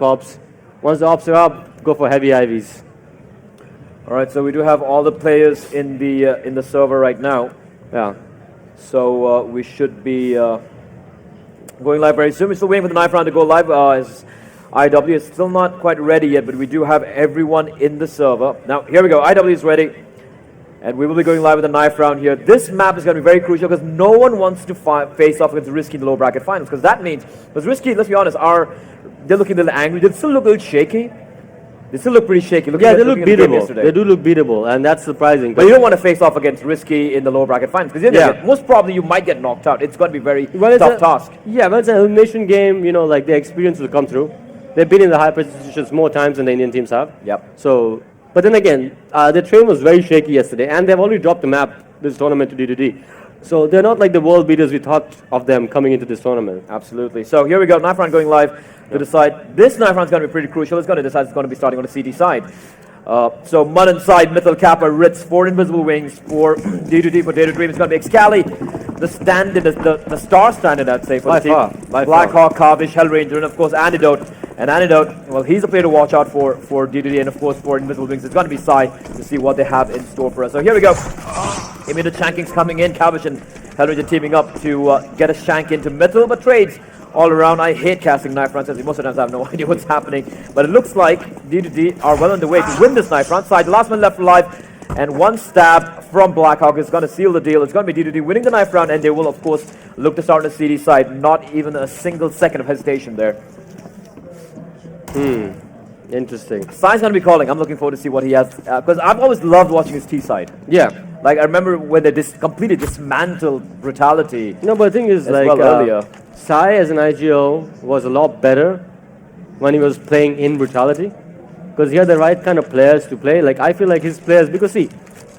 ops. Once the ops are up, go for heavy IVs. All right, so we do have all the players in the server right now. Yeah. So we should be going live very soon. We're still waiting for the knife round to go live. As IW is still not quite ready yet, but we do have everyone in the server. Now, here we go. IW is ready. And we will be going live with a knife round here. This map is going to be very crucial because no one wants to face off against Risky in the low bracket finals. Because that means, because Risky, let's be honest, they're looking a little angry. They still look a little shaky. They still look pretty shaky. Yeah, they look beatable. They do look beatable, and that's surprising. But you don't want to face off against Risky in the lower bracket finals because most probably you might get knocked out. It's going to be very tough task. Yeah, but it's an elimination game. You know, like the experience will come through. They've been in the high positions more times than the Indian teams have. Yep. So, but then again, their train was very shaky yesterday, and they've already dropped the map this tournament to D2D. So they're not like the world beaters we thought of them coming into this tournament. Absolutely. So here we go, knife round going live to decide. This knife round is going to be pretty crucial. It's going to decide it's going to be starting on the CD side. So Manan side, Mithil, Kappa, Ritz, 4 Invisible Wings, for D2D for Data Dream. It's going to be Excali, the standard, the star standard, I'd say, for the team. Blackhawk, Kavish, Hellranger, and of course Antidote. And Antidote, well, he's a player to watch out for D2D, and of course for Invisible Wings. It's going to be Sai to see what they have in store for us. So here we go. Immediate shankings coming in. Kavish and Hellranger teaming up to get a shank into Mithil, but trades all around. I hate casting knife rounds, most of the times I have no idea what's happening. But it looks like D2D are well on the way to win this knife round. Side, the last one left alive, and one stab from Blackhawk is going to seal the deal. It's going to be D2D winning the knife round, and they will, of course, look to start on the CD side. Not even a single second of hesitation there. Interesting. Sai's going to be calling. I'm looking forward to see what he has, because I've always loved watching his T side. Yeah. Like, I remember when they completely dismantled Brutality. No, but the thing is, like, earlier. Sai as an IGO was a lot better when he was playing in Brutality, because he had the right kind of players to play. Like, I feel like his players, because see,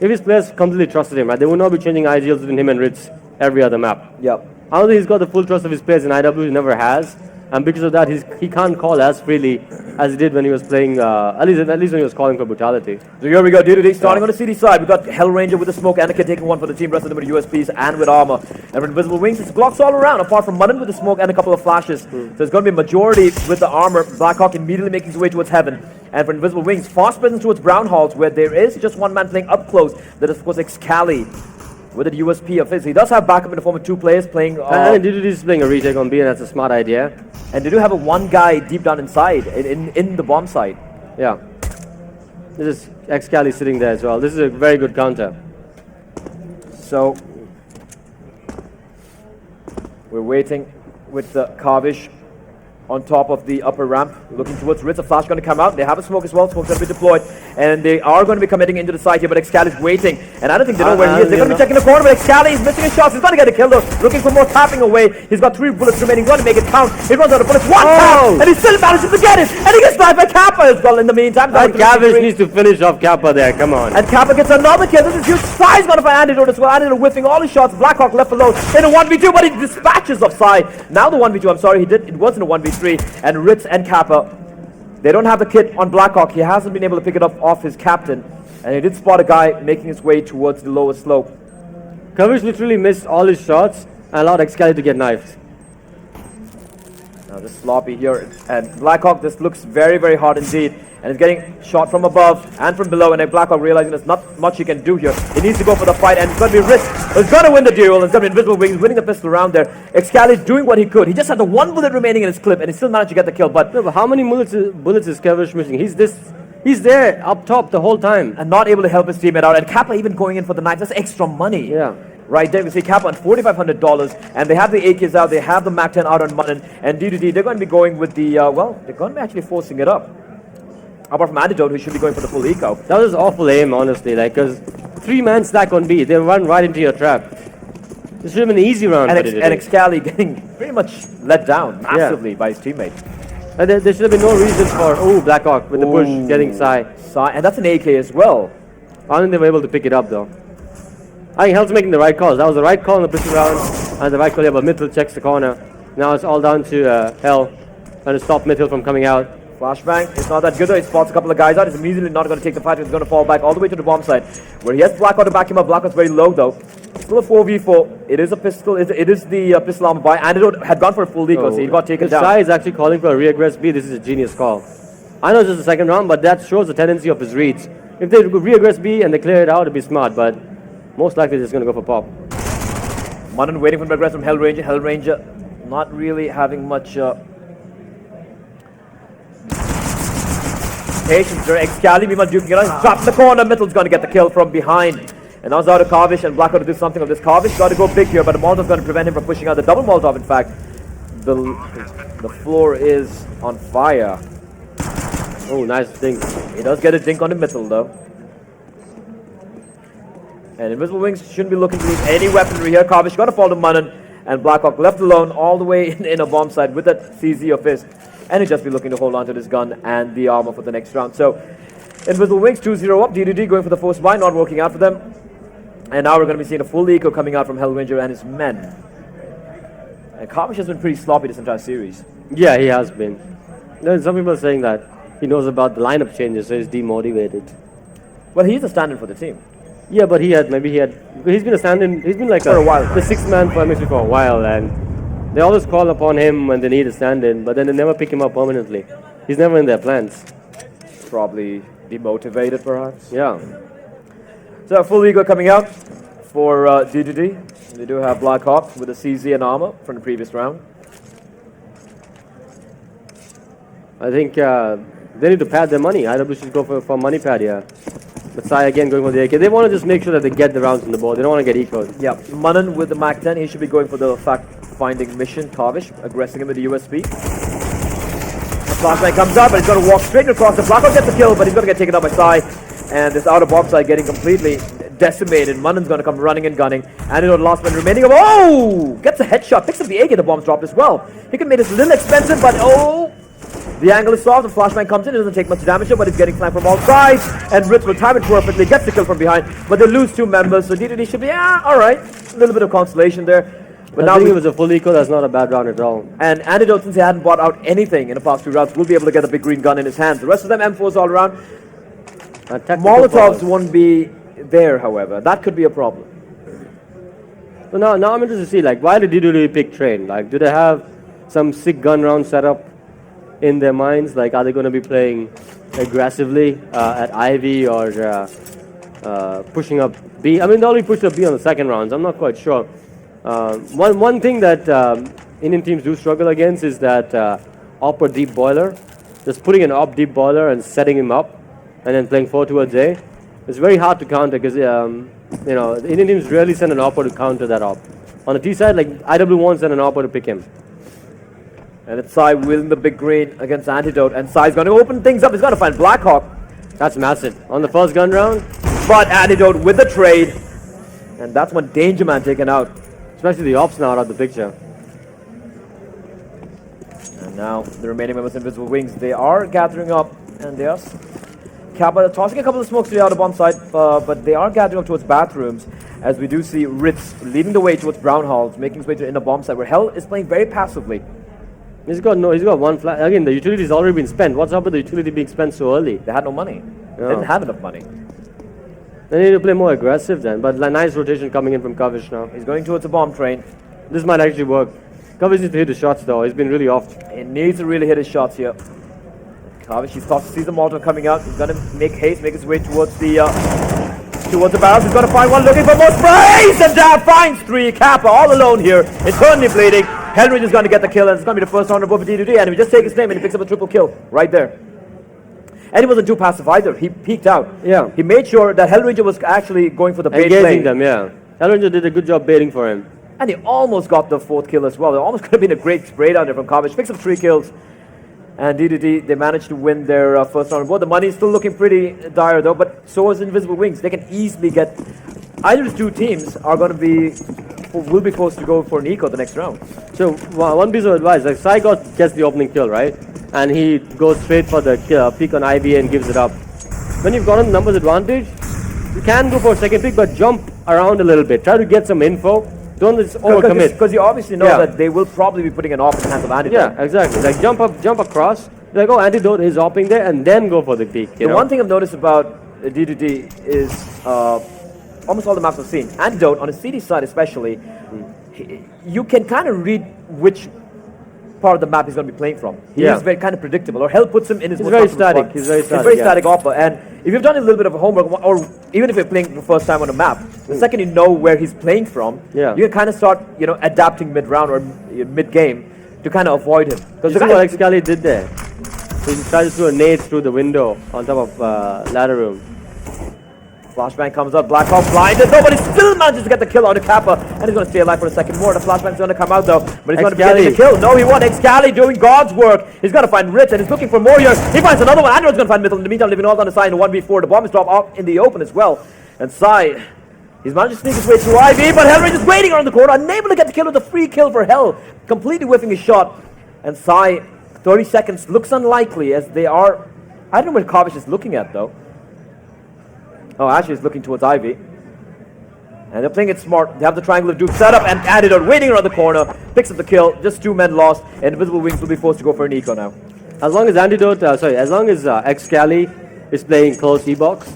if his players completely trusted him, right, they would not be changing IGLs between him and Ritz every other map. Yep. I don't think he's got the full trust of his players in IW, he never has. And because of that, he can't call as freely as he did when he was playing, at least when he was calling for Brutality. So here we go, D2D starting on the CD side. We've got Hellranger with the smoke, Anakin taking one for the team, rest of them with USPs and with armor. And with Invisible Wings, it's blocks all around, apart from Manan with the smoke and a couple of flashes. So it's going to be a majority with the armor. Blackhawk immediately making his way towards Heaven. And for Invisible Wings, fast presence towards Brown Halls, where there is just one man playing up close. That is, of course, Excali with the USP of his. He does have backup in the form of 2 players playing. And D2D is playing a retake on B, and that's a smart idea. And they do have a one guy deep down inside, in the bomb side. Yeah. This is Excali sitting there as well. This is a very good counter. So we're waiting with the Kavish on top of the upper ramp, looking towards Ritz. A flash going to come out. They have a smoke as well. Smoke's going to be deployed. And they are going to be committing into the side here, but Excali is waiting. And I don't think they know where he is. They're going to be checking the corner, but Excali is missing his shots. He's going to get a kill though. Looking for more tapping away. He's got 3 bullets remaining. Going to make it count. He runs out of bullets. One tap! And he still manages to get it. And he gets sniped by Kappa as well in the meantime. And Kavish needs to finish off Kappa there. Come on. And Kappa gets another kill. This is huge. Sai's going to find Antidote as well. Antidote whiffing all his shots. Blackhawk left alone in a 1v2, but he dispatches of Sai. Now the 1v2, I'm sorry, it wasn't a 1v3. And Ritz and Kappa, they don't have the kit on Blackhawk. He hasn't been able to pick it up off his captain, and he did spot a guy making his way towards the lower slope. Kavish literally missed all his shots and allowed Excali to get knifed. Now this sloppy here, and Blackhawk, this looks very, very hard indeed. And it's getting shot from above and from below, and then Blackhawk realizing there's not much he can do here. He needs to go for the fight, and it's going to be Ritz. He's going to win the duel. It's going to be Invisible Wings winning the pistol round there. Excali doing what he could. He just had the 1 bullet remaining in his clip, and he still managed to get the kill. But, no, but how many bullets is Kavish missing? He's there up top the whole time. And not able to help his teammate out. And Kappa even going in for the knife. That's extra money. Yeah. Right there, we see Kappa on $4,500, and they have the AKs out, they have the MAC-10 out on Manan, and D2D, they're going to be going with the, well, they're going to be actually forcing it up. Apart from Antidote, who should be going for the full eco. That was awful aim, honestly, like, because 3-man stack on B, they run right into your trap. This should have been an easy round. And Excali getting pretty much let down massively by his teammate. And there should have been no reason for, Blackhawk with the push getting Sai. And that's an AK as well. I don't think they were able to pick it up, though. I think Hell's making the right calls. That was the right call in the pistol round, and the right call here, but Mithil checks the corner. Now it's all down to Hell, trying to stop Mithil from coming out. Flashbang, it's not that good though. He spots a couple of guys out. He's immediately not going to take the fight. He's going to fall back all the way to the bomb site, where he has Blackout to back him up. Blackout's very low though. still a 4v4. It is a pistol. It is the pistol armor buy. Antidote had gone for a full deco, so he got taken down. Sai is actually calling for a re-aggress B. This is a genius call. I know it's just the second round, but that shows the tendency of his reads. If they re-aggress B and they clear it out, it'd be smart, but most likely they're just going to go for pop. Manan waiting for the aggress from Hellranger. Hellranger not really having much patience there. Excalibur duking it out. Drops the corner. Mittel's going to get the kill from behind. And now it's out of Kavish, and Black got to do something of this. Kavish got to go big here, but the Molotov's going to prevent him from pushing out the double Molotov. In fact, the floor is on fire. Oh, nice dink. He does get a dink on the Mittel, though. And Invisible Wings shouldn't be looking to lose any weaponry here. Kavish got to fall to Manan, and Blackhawk left alone all the way in a bomb site with that CZ of his. And he'll just be looking to hold on to this gun and the armor for the next round. So, Invisible Wings 2-0 up. DDD going for the force buy, not working out for them. And now we're going to be seeing a full eco coming out from Hellranger and his men. And Kavish has been pretty sloppy this entire series. Yeah, he has been. Some people are saying that he knows about the lineup changes, so he's demotivated. Well, he's a stand-in for the team. Yeah, but he's been a stand-in, he's been like for a while. The sixth man for MXP for a while, and they always call upon him when they need a stand-in, but then they never pick him up permanently. He's never in their plans. Probably demotivated, perhaps. Yeah. So a full ego coming out for DDD. They do have Blackhawk with a CZ and armor from the previous round. I think they need to pad their money. IW should go for money pad here. But Sai again going for the AK. They want to just make sure that they get the rounds on the board. They don't want to get ecoed. Yeah, Manan with the Mac 10. He should be going for the fact-finding mission. Kavish aggressing him with the USP. The flashlight comes up, but he's going to walk straight across. The Blackhawk gets the kill, but he's going to get taken out by Sai. And this outer bomb site getting completely decimated. Manan's going to come running and gunning. Antidote last man remaining of... Oh! Gets a headshot. Picks up the AK. The bomb's dropped as well. He can make this a little expensive, but oh... The angle is soft. The flashbang comes in. It doesn't take much damage here, but he's getting flanked from all sides. And Ritz will time it perfectly. Gets the kill from behind. But they lose two members. So DDD should be, alright. A little bit of consolation there. But now I think it was a full eco. That's not a bad round at all. And Antidote, since he hadn't bought out anything in the past two rounds, will be able to get the big green gun in his hands. The rest of them M4s all around. Molotovs won't be there, however. That could be a problem. So now I'm interested to see, like, why did DDD pick Train? Like, do they have some sick gun round setup in their minds? Like, are they going to be playing aggressively at Ivy or pushing up B? I mean, they already pushed up B on the second rounds. I'm not quite sure. One thing that Indian teams do struggle against is that op or deep boiler. Just putting an op deep boiler and setting him up and then playing 4 towards A. It's very hard to counter because, you know, the Indian teams rarely send an op to counter that op. On the T side, like, IW won't send an op to pick him. And it's Sai wielding the big green against Antidote. And Sai's going to open things up. He's going to find Blackhawk. That's massive. On the first gun round. But Antidote with the trade. And that's when Danger Man taken out. Especially the ops now out of the picture. And now the remaining members of Invisible Wings, they are gathering up. And they are Kappa tossing a couple of smokes to the outer bomb side. But they are gathering up towards bathrooms. As we do see Ritz leading the way towards Brown Halls, making his way to the inner bomb side, where Hell is playing very passively. He's got one flash. Again, the utility's already been spent. What's up with the utility being spent so early? They had no money. Yeah. They didn't have enough money. They need to play more aggressive then. But a nice rotation coming in from Kavish now. He's going towards the bomb train. This might actually work. Kavish needs to hit the shots though. He's been really off. He needs to really hit his shots here. Kavish, sees the Molotov coming out. He's going to make haste, make his way towards the barrels. He's going to find one, looking for more sprays, and Dab finds 3. Kappa all alone here, internally bleeding. Hellranger is going to get the kill, and it's going to be the first round of over DDD, and we just take his name and he picks up a triple kill right there. And he wasn't too passive either. He peeked out. Yeah. He made sure that Hellranger was actually going for the bait play. Engaging them, yeah. Hellranger did a good job baiting for him. And he almost got the 4th kill as well. It almost could have been a great spray down there from Kavish. Picks up 3 kills. And DDD, they managed to win their first round of board. The money is still looking pretty dire though, but so is Invisible Wings. They can easily get... Either the two teams are going to be... will be forced to go for an eco the next round. So, one piece of advice. Like, Sai gets the opening kill, right? And he goes straight for the peek on IVA and gives it up. When you've got a numbers advantage, you can go for a second pick, but jump around a little bit. Try to get some info. Don't just overcommit. Because you obviously know that they will probably be putting an op in the hands of Antidote. Yeah, exactly. Like jump across. Like, oh, Antidote is opping there, and then go for the peak. The one thing I've noticed about DDD is almost all the maps I've seen. Antidote on his CD side especially, you can kind of read which part of the map he's going to be playing from. He's very kind of predictable. Or Hell puts him in his He's very static. He's very static. He's very static opera. And if you've done a little bit of homework, or even if you're playing for the first time on a map, the second you know where he's playing from, you can kind of start, adapting mid-round or mid-game to kind of avoid him. Because look at what Excali did there. He tried to throw a nade through the window on top of ladder room. Flashbang comes up, Blackhawk blinded, though, but he still manages to get the kill on the Kappa, and he's going to stay alive for a second more. The Flashbang's going to come out, though, but he's going to be getting the kill. No, he won. Excali doing God's work. He's going to find Rich, and he's looking for more here. He finds another one. Andrew's going to find Mitchell. In the meantime, leaving all on the side in 1v4. The bomb is dropped out in the open as well. And Sai, he's managed to sneak his way through Ivy, but Hellrage is waiting around the corner, unable to get the kill with a free kill for Hell, completely whiffing his shot. And Sai, 30 seconds, looks unlikely as they are. I don't know what Kavish is looking at, though. Oh, actually, he's looking towards Ivy. And they're playing it smart. They have the triangle of Duke set up, and Antidote waiting around the corner. Picks up the kill. Just 2 men lost, and Invisible Wings will be forced to go for an eco now. As long as as long as Excali is playing close E-box,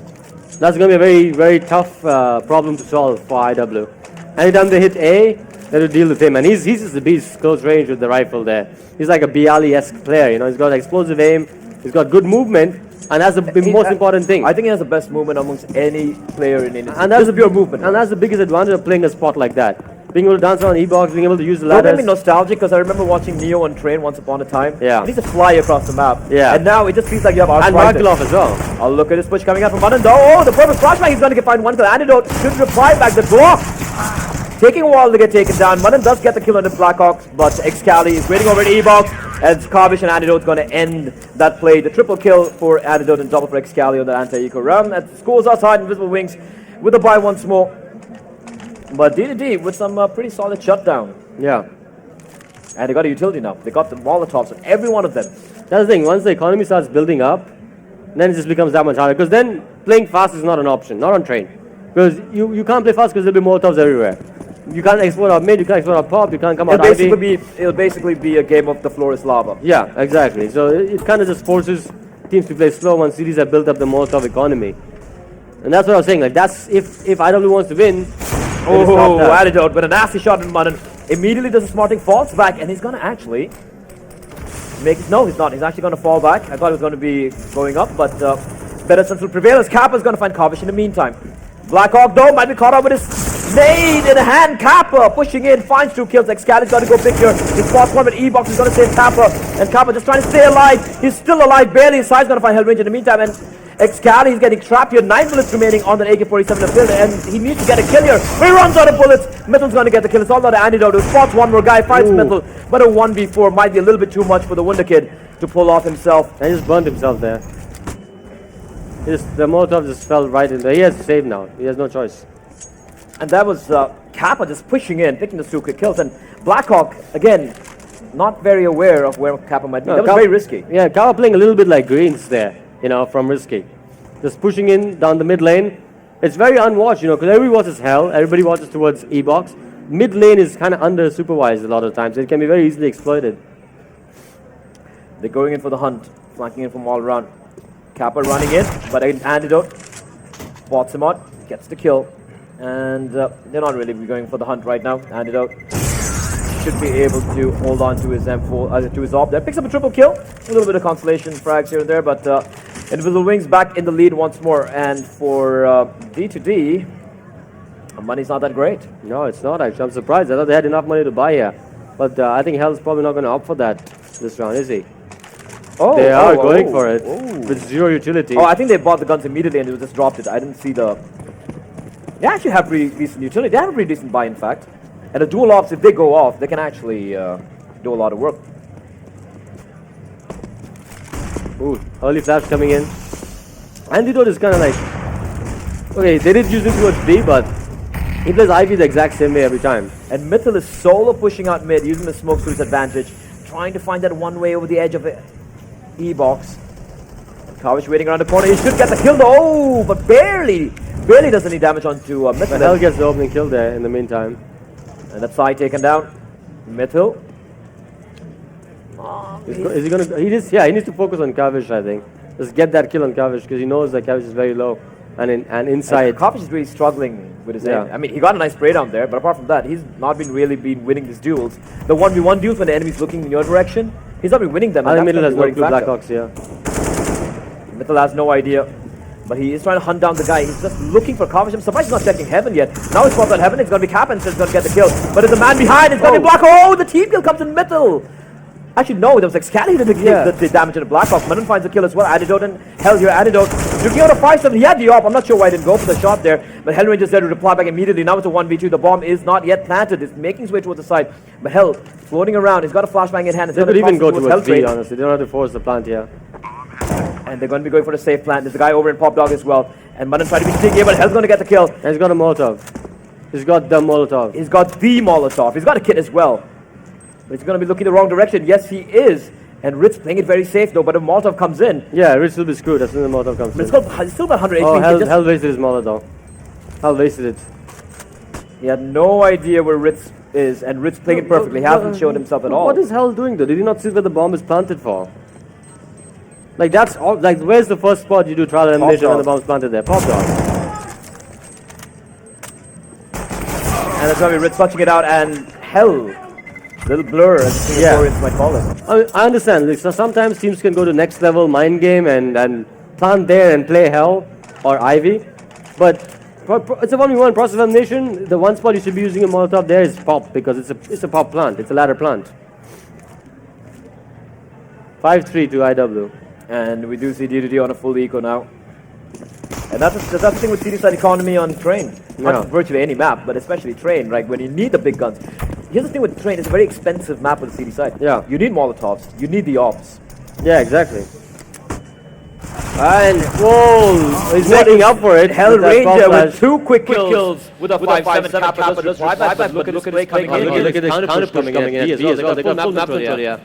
that's going to be a very, very tough problem to solve for IW. Anytime they hit A, they will deal with him. And he's just a beast, close range with the rifle there. He's like a Bialy-esque player, He's got explosive aim. He's got good movement. And that's the most important thing. I think he has the best movement amongst any player in India. And that's the pure movement. And that's the biggest advantage of playing a spot like that. Being able to dance around E-box, being able to use the ladders. Don't make me nostalgic, because I remember watching Neo on Train once upon a time. Yeah. And he's a fly across the map. Yeah. And now it just feels like you have And Markelov as well. I'll look at this push coming out from Manan. Oh, the perfect flashback. He's going to find one kill. Antidote should reply back. The block. Taking a while to get taken down. Manan does get the kill on the Blackhawks, but Excali is waiting over at E-box. As Kavish and Antidote going to end that play. The triple kill for Antidote and double for Excali on that anti-eco round. And scores outside Invisible Wings with a buy once more. But D2D with some pretty solid shutdown. Yeah. And they got a utility now. They got the Molotovs on every one of them. That's the thing. Once the economy starts building up, then it just becomes that much harder. Because then playing fast is not an option, not on train. Because you can't play fast because there'll be Molotovs everywhere. You can't explode out mid, you can't explode out pop, you can't come out It'll basically be a game of the floor is lava. Yeah, exactly. So it kind of just forces teams to play slow once cities have built up the Molotov economy. And that's what I was saying. Like, that's if IW wants to win. Oh, Antidote with a nasty shot in Manan. Immediately does a smart thing, falls back, and he's going to actually make it. No, he's not. He's actually going to fall back. I thought he was going to be going up, but better sense will prevail as Kappa's going to find Kavish in the meantime. Blackhawk, though, might be caught up with his nade in the hand. Kappa pushing in, finds 2 kills. Excali's got to go big here. He spots one, but E-box is going to save Kappa. And Kappa just trying to stay alive. He's still alive, barely. His side's going to find Hellrange in the meantime. And Excali is getting trapped here. 9 bullets remaining on that AK-47 in the field. And he needs to get a kill here. He runs out of bullets. Mithel's going to get the kill. It's all about the Antidote, who spots one more guy, finds Mithel. But a 1v4 might be a little bit too much for the Wonder Kid to pull off himself. And he just burned himself there. The Molotov just fell right in there. He has to save now. He has no choice. And that was Kappa just pushing in, picking the 2 quick kills. And Blackhawk, again, not very aware of where Kappa might be. That was very risky. Yeah, Kappa playing a little bit like Greens there, from risky. Just pushing in down the mid lane. It's very unwatched, because everybody watches Hell. Everybody watches towards E-box. Mid lane is kind of under supervised a lot of times. It can be very easily exploited. They're going in for the hunt, flanking in from all around. Kappa running in, but an Antidote spots him out, gets the kill, and they're not really going for the hunt right now. Antidote should be able to hold on to his M4, to his AWP there. Picks up a triple kill, a little bit of consolation frags here and there, but Invisible Wings back in the lead once more. And for D2D, money's not that great. No, it's not actually. I'm surprised. I thought they had enough money to buy here, but I think Hell's probably not going to opt for that this round, is he? They are going for it with 0 utility. Oh, I think they bought the guns immediately and they just dropped it. I didn't see the... They actually have pretty decent utility. They have a pretty decent buy, in fact. And the dual ops, if they go off, they can actually do a lot of work. Ooh, early flash coming in. Antidote is kind of like... Okay, they did use him towards B, but he plays Ivy the exact same way every time. And Mithil is solo pushing out mid, using the smoke to his advantage, trying to find that one way over the edge of it. E-box. Kavish waiting around the corner. He should get the kill though. Oh, but barely does any damage onto Mithil. But Hell gets the opening kill there in the meantime. And that side taken down. Mithil. Is he gonna? He needs to focus on Kavish. I think just get that kill on Kavish because he knows that Kavish is very low. and inside. Kopish is really struggling with his Yeah. aim. I mean, he got a nice spray down there, but apart from that, he's not been really been winning these duels. The 1v1 duels when the enemy's looking in your direction, he's not been winning them. I and think that's Middle has gonna no be clue worrying factor. Blackhawks, yeah. Mitchell has no idea, but he is trying to hunt down the guy. He's just looking for Kopish. I'm surprised he's not checking Heaven yet. Now he's spotted Heaven. It's going to be Cap and so he's going to get the kill. But there's a man behind. It's going to be Blackhawk. Oh, the team kill comes in Mitchell. Actually, no, there was like Scally who did the damage to the Blackhawk. Manan finds the kill as well. Antidote and Hell here. Antidote. Looking out of 5-7. He had the op. I'm not sure why he didn't go for the shot there. But Hellranger's there to reply back immediately. Now it's a 1v2. The bomb is not yet planted. It's making its way towards the side. But Hell floating around. He's got a flashbang in hand. They could even go towards B, honestly. They don't have to force the plant here. And they're going to be going for the safe plant. There's a guy over in Pop Dog as well. And Manan trying to be sneaky, but Hell's going to get the kill. And he's got a Molotov. He's got the Molotov. He's got the Molotov. He's got a kit as well. But he's going to be looking the wrong direction. Yes, he is. And Ritz playing it very safe though, but if Molotov comes in... Yeah, Ritz will be screwed as soon as the Molotov comes But in. it's still about 100 Oh, HP. Hell wasted his Molotov. Hell wasted it. He had no idea where Ritz is, and Ritz playing it perfectly. He hasn't shown himself at all. What is Hell doing though? Did he not see where the bomb is planted for? Like that's all, like where's the first spot you do trial elimination when the bomb's planted there? Pop Dog. And that's going to be Ritz touching it out, and Hell. Little blur, as Singaporeans might call it. I understand. Like, so sometimes teams can go to next level mind game and plant there and play Hell or Ivy, but it's a 1v1 process elimination. The one spot you should be using a Molotov there is Pop because it's a Pop plant. It's a ladder plant. 5-3 to IW. And we do see D2D on a full eco now. And that's the thing with CD side economy on Train. Not virtually any map, but especially Train, right? When you need the big guns. Here's the thing with Train, it's a very expensive map with the CD side. Yeah. You need Molotovs, you need the ops. Yeah, exactly. And whoa, he's making up for it. Hell Ranger with 2 quick kills with a 5-7 Kappa. Just reply back, but look at his play coming in. Look at this counter push coming in at B as well. They got full map control, yeah.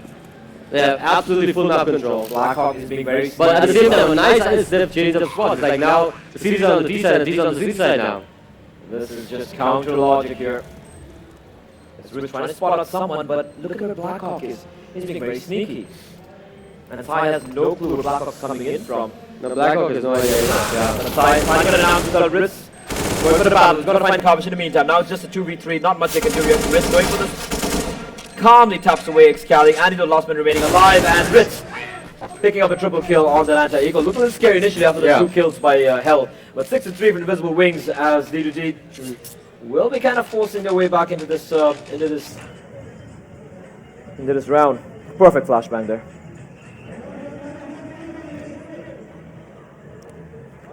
They have absolutely full map control. Blackhawk is being very But at the same time, nice is they've changed up spots. Like now, the city's on the D side and D's on the C side now. This is just counter logic here. Ritz trying to spot out someone, but look at where Blackhawk is. He's being very sneaky. And Sai has no clue where Blackhawk's coming in from. No, Blackhawk has no idea. Yeah. But Sai finally going to announce without Ritz. Going for the battle. He's going to find Kopish in the meantime. Now it's just a 2v3. Not much they can do here. Ritz going for this. Calmly taps away Excali. Antidote last man remaining alive. And Ritz picking up a triple kill on that anti-eco. Looked a little scary initially after the 2 kills by Hell. But 6-3 for Invisible Wings as D2D will be kind of forcing their way back into this round. Perfect flashbang there.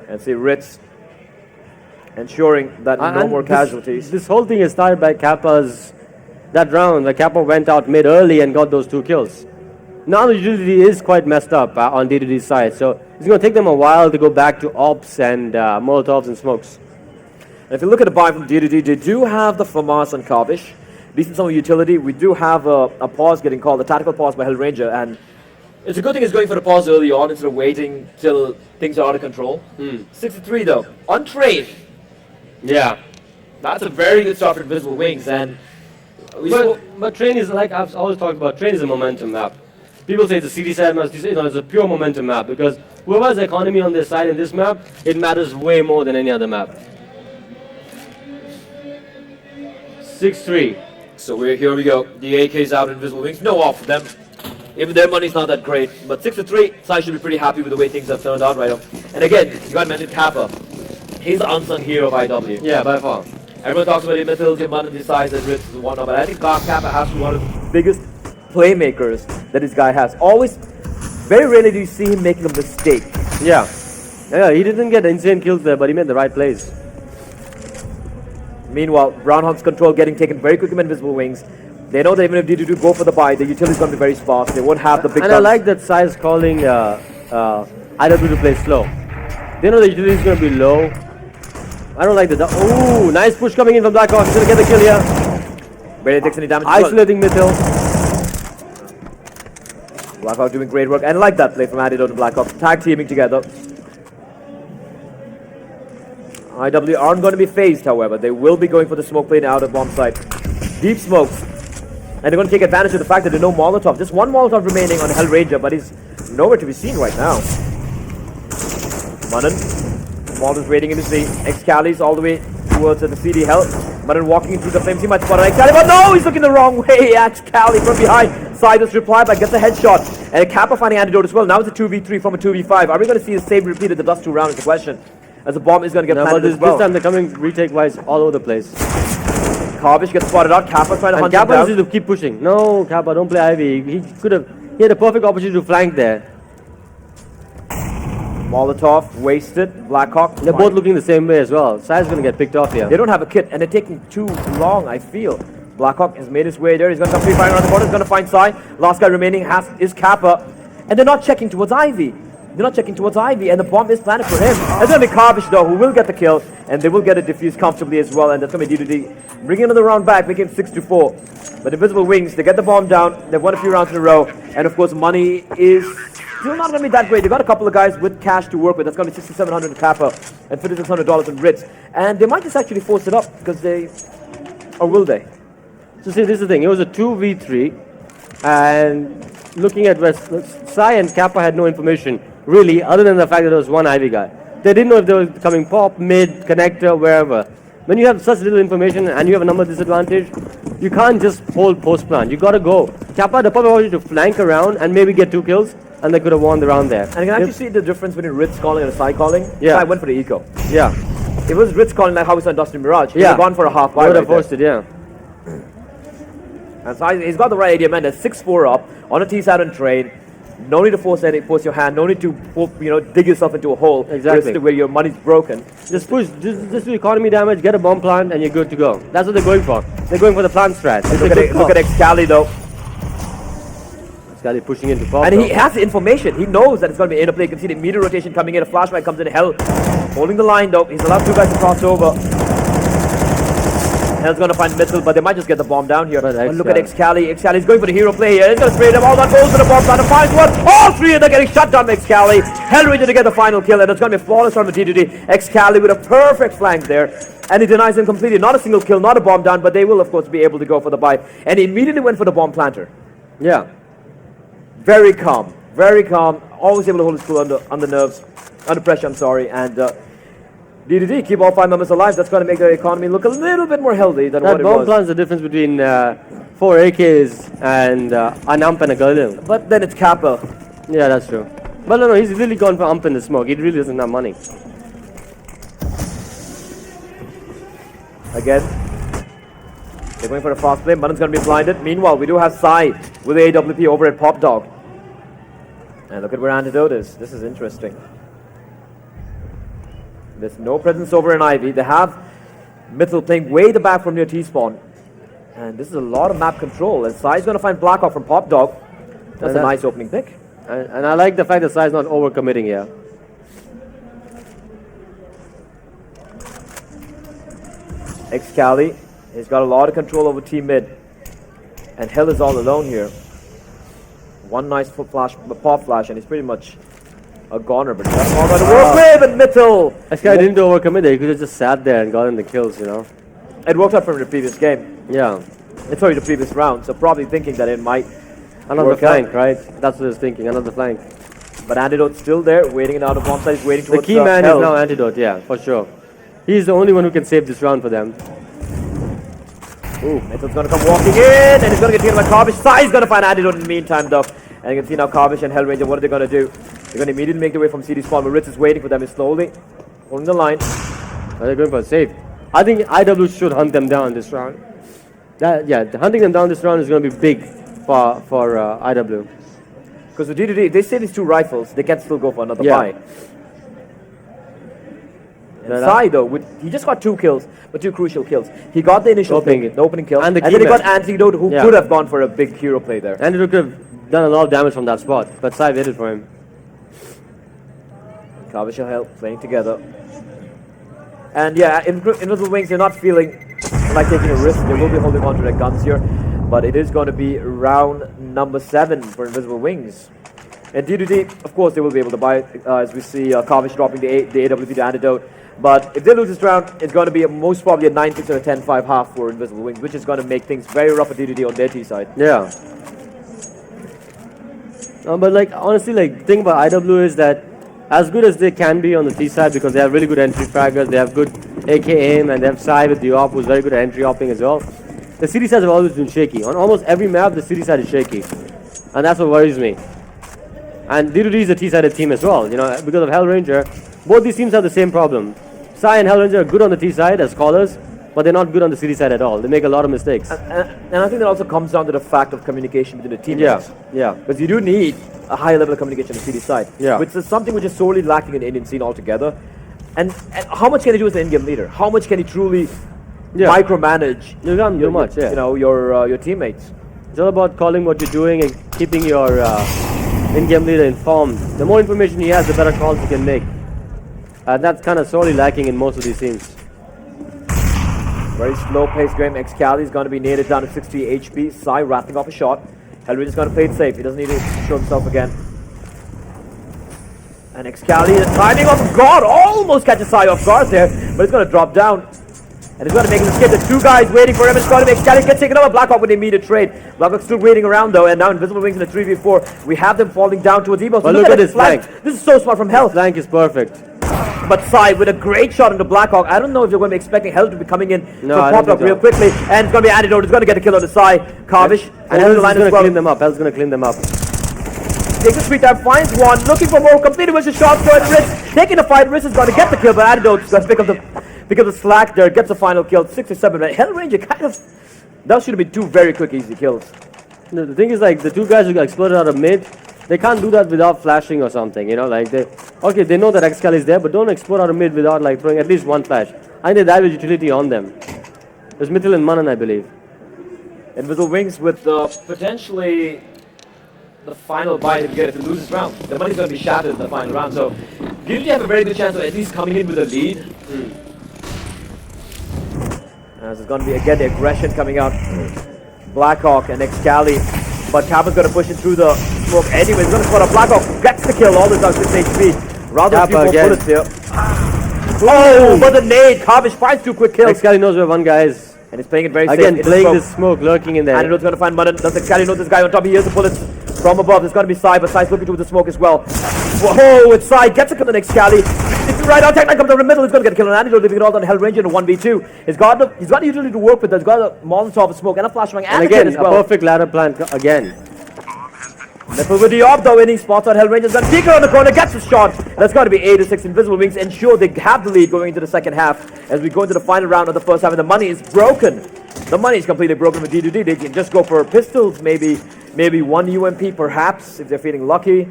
And see Ritz ensuring that no more casualties. This whole thing is started by Kappa's that round. The Kappa went out mid early and got those 2 kills. Now the utility is quite messed up on D2D's side, so it's going to take them a while to go back to ops and Molotovs and smokes. And if you look at the buy from D2D, they do have the FAMAS on Kopish. Decent some of utility. We do have a pause getting called, a tactical pause by Hellranger, and it's a good thing he's going for the pause early on instead of waiting till things are out of control. 6-3 though, on Train. Yeah. That's a very good start for Invisible Wings, and but Train is like I've always talked about. Train is a momentum map. People say it's a CD side map. It's a pure momentum map because whoever has economy on their side in this map, it matters way more than any other map. 6-3. so here we go. The AK's out, Invisible Wings. No off for them. Even their money's not that great. But 6-3, Sai should be pretty happy with the way things have turned out right now. And again, you got to mention Kappa. He's the unsung hero of IW. Yeah, by far. Everyone talks about Mitchell, Jimman, and decides that Ritz is one of, but I think Kappa has to be one of the biggest playmakers that this guy has. Always, very rarely do you see him making a mistake. Yeah. Yeah, he didn't get insane kills there, but he made the right plays. Meanwhile, Brownhawk's control getting taken very quickly by Invisible Wings. They know that even if D2 go for the buy, the utility's going to be very sparse. They won't have the big guns. I like that Sai's calling IW to play slow. They know the utility's going to be low. I don't like that. Oh, nice push coming in from Blackhawk. He's going to get the kill here. Barely takes any damage. Isolating Mitchell. Blackhawk doing great work. And I like that play from Antidote and Blackhawk. Tag teaming together. IW aren't going to be phased, however. They will be going for the smoke plane out at bomb site. Deep smokes. And they're going to take advantage of the fact that there's no Molotov. Just one Molotov remaining on Hellranger, but he's nowhere to be seen right now. Manan Ball is waiting in the C. Excali's all the way towards the CD help. Manan walking through the flames. He might spot an Excali, but no, he's looking the wrong way. Excali from behind. Sidus reply by gets a headshot. And a Kappa finding antidote as well. Now it's a 2v3 from a 2v5. Are we going to see the same repeated the dust 2 round is the question. As the bomb is going to get planted but as well. this time they're coming retake-wise all over the place. Karbish gets spotted out. Kappa trying to hunt him Kappa down. needs to keep pushing. No, Kappa, don't play Ivy. He had a perfect opportunity to flank there. Molotov, wasted. Blackhawk. They're both looking the same way as well. Sai's going to get picked off here. They don't have a kit, and they're taking too long, I feel. Blackhawk has made his way there. He's going to come free firing around the corner. He's going to find Sai. Last guy remaining is Kappa. And they're not checking towards Ivy. They're not checking towards Ivy, and the bomb is planted for him. It's going to be Karbish, though, who will get the kill, and they will get it defused comfortably as well, and that's going to be D2D. Bringing another round back, making it 6-4. But Invisible Wings, they get the bomb down. They've won a few rounds in a row, and of course, money is still not going to be that great. They've got a couple of guys with cash to work with. That's going to be $6,700 in Kappa and $5,600 in Ritz. And they might just actually force it up, because they... Or will they? So see, this is the thing. It was a 2v3, and looking at where Sai and Kappa had no information, really, other than the fact that there was one Ivy guy. They didn't know if they were coming pop, mid, connector, wherever. When you have such little information and you have a number disadvantage, you can't just hold post plan. You got to go. Kappa had the perfect opportunity to flank around and maybe get 2 kills, and they could have won the round there. And you can actually see the difference between Ritz calling and Sai calling. Yeah. Sai went for the eco. Yeah. If it was Ritz calling like how we saw in Dusty Mirage, he would Yeah. have gone for a half I buy would have right there. forced it, yeah. And so he's got the right idea, man. There's 6-4 up on a T-side and trade. No need to force your hand. No need to dig yourself into a hole. Exactly. Where your money's broken. Just push, just do economy damage, get a bomb plant, and you're good to go. That's what they're going for. They're going for the plant strat. Look at Excali though. Excali pushing into pop. And he has the information. He knows that it's going to be interplay. You can see the meter rotation coming in. A flashback comes in. Hell holding the line though. He's allowed 2 guys to cross over. Hell's going to find Mitchell, but they might just get the bomb down here. But look at Excali. Excali's going for the hero play here. He's going to spray them all down. Goes to the bomb plant and finds one. All 3 of them getting shut down by Excali. Hellraiser to get the final kill, and it's going to be a flawless from the T2D. Excali with a perfect flank there. And he denies him completely. Not a single kill, not a bomb down, but they will, of course, be able to go for the buy. And he immediately went for the bomb planter. Yeah. Very calm. Very calm. Always able to hold his cool under nerves. Under pressure, I'm sorry. And D2D keep all 5 members alive. That's going to make their economy look a little bit more healthy than what it bomb was. plant's the difference between 4 AKs and an ump and a Gurlil. But then it's Kappa. Yeah, that's true. But no, he's really gone for ump in the smoke. He really doesn't have money. Again, they're going for a fast play. Manan's going to be blinded. Meanwhile, we do have Sai with the AWP over at Pop Dog. And look at where Antidote is. This is interesting. There's no presence over in Ivy. They have Mitchell playing way the back from near T-spawn. And this is a lot of map control. And Sai's going to find Blackhawk from Pop Dog. That's a nice opening pick. And I like the fact that Sai's not overcommitting here. Excali, he's got a lot of control over T mid. And Hell is all alone here. One nice foot flash, pop flash, and he's pretty much a goner, but that's all going to work with, and Mitchell! This guy didn't overcommit there. He could have just sat there and gotten the kills, you know. It worked out from the previous game. Yeah. Sorry, the previous round, so probably thinking that it might Another work flank, out. right? That's what he was thinking, another flank. But Antidote's still there, waiting it out of bomb side, he's waiting The towards key man Hell. is now Antidote, yeah, for sure. He's the only one who can save this round for them. Ooh, Mitchell's going to come walking in, and he's going to get taken by Karbish. Sai's going to find Antidote in the meantime, though. And you can see now Karbish and Hellraiser, what are they going to do? They're going to immediately make their way from CD spawn, but Ritz is waiting for them. He's slowly holding the line. They're going for a save. I think IW should hunt them down this round. Hunting them down this round is going to be big for IW. Because with D2D, if they save these 2 rifles, they can still go for another Yeah. buy. And Sai, though, he just got 2 kills, but 2 crucial kills. He got the initial Opening the opening kill, and and the then he key got man. Antidote, who Yeah. could have gone for a big hero play there. Antidote could have done a lot of damage from that spot, but Sai waited for him. Karbish and Hell playing together. And yeah, Invisible Wings, they're not feeling like taking a risk. They will be holding on to their guns here. But it is going to be round number 7 for Invisible Wings. And D2D, of course, they will be able to buy as we see Karbish dropping the AWP to Antidote. But if they lose this round, it's going to be most probably a 9-6 or a 10-5 half for Invisible Wings, which is going to make things very rough for D2D on their T side. Yeah. But like honestly, like thing about IW is that as good as they can be on the T side because they have really good entry fraggers, they have good AK aim, and they have Sai with the op who's very good at entry hopping as well. The city sides have always been shaky. On almost every map, the city side is shaky. And that's what worries me. And D2D is a T-sided team as well, you know, because of Hellranger. Both these teams have the same problem. Sai and Hellranger are good on the T side as callers, but they're not good on the city side at all. They make a lot of mistakes. And I think that also comes down to the fact of communication between the teammates. Yeah. Because you do need a high level of communication on the city side. Yeah. Which is something which is sorely lacking in the Indian scene altogether. And how much can he do as an in-game leader? How much can he truly micromanage? You can't do much, You know, your teammates. It's all about calling what you're doing and keeping your in-game leader informed. The more information he has, the better calls he can make. That's kind of sorely lacking in most of these teams. Very slow-paced game. Excali is going to be nailed down to 60 HP. Sai rattling off a shot. Hellranger is going to play it safe. He doesn't need to show himself again. And Excali is timing off guard. Almost catches Sai off guard there, but he's going to drop down. And he's going to make his escape. The two guys waiting for him. It's going to make Excali get taken over. Blackhawk with an immediate trade. Blackhawk still waiting around though, and now Invisible Wings in a 3v4. We have them falling down towards Evo. So look at this flank. This is so smart from Hell. Flank is perfect. But Sai with a great shot into Blackhawk. I don't know if you're going to be expecting Hell to be coming in No, to I pop don't up think real so. quickly. And it's going to be Antidote. It's going to get a kill on the Sai. Kavish. And Hell's going to clean them up. Hell's going to clean them up. Takes a sweet time, finds one, looking for more, completed with his shot, going Ritz, taking the fight, Ritz is going to get the kill, but Antidote's going to pick up the slack there, gets the final kill, 6-7, right? Hellranger kind of, that should have been two very quick, easy kills. No, the thing is, like, the two guys who got exploded out of mid, they can't do that without flashing or something, you know, like, they know that Excali is there, but don't explode out of mid without, like, throwing at least one flash. I think they dive with utility on them. There's Mithil and Manan, I believe. Invisible Wings with potentially the final bite if you get it to lose this round. The money's going to be shattered in the final round, so usually have a very good chance of at least coming in with a lead. As it's going to be again the aggression coming out. Blackhawk and Excali, but Kappa's going to push it through the smoke anyway. He's going to spot up. Blackhawk gets the kill, all this down 6 HP. Rather a few more bullets here. Oh, but the nade. Kavish finds two quick kills. Excali knows where one guy is. And he's playing it very safe. Again, playing this smoke, lurking in there. Antidote's going to find Manan. Does Excali know this guy on top? He hears the bullets from above. There's going to be Sai, but Sai's looking through the smoke as well. Whoa, it's Sai. Gets a kill on Excali. It's right on. Tech comes over the middle. He's going to get a kill on Antidote, leaving it all on Hellranger in a 1v2. He's got the utility to work with. He's got a Molotov, a smoke, and a flashbang. And again, as well. A perfect ladder plant again. Nipple with the op though, winning spots on Hellranger's gun. Peek around the corner, gets the shot. That's got to be 8-6. Invisible Wings ensure they have the lead going into the second half as we go into the final round of the first half. And the money is broken. The money is completely broken with D2D. They can just go for pistols, maybe one UMP perhaps if they're feeling lucky.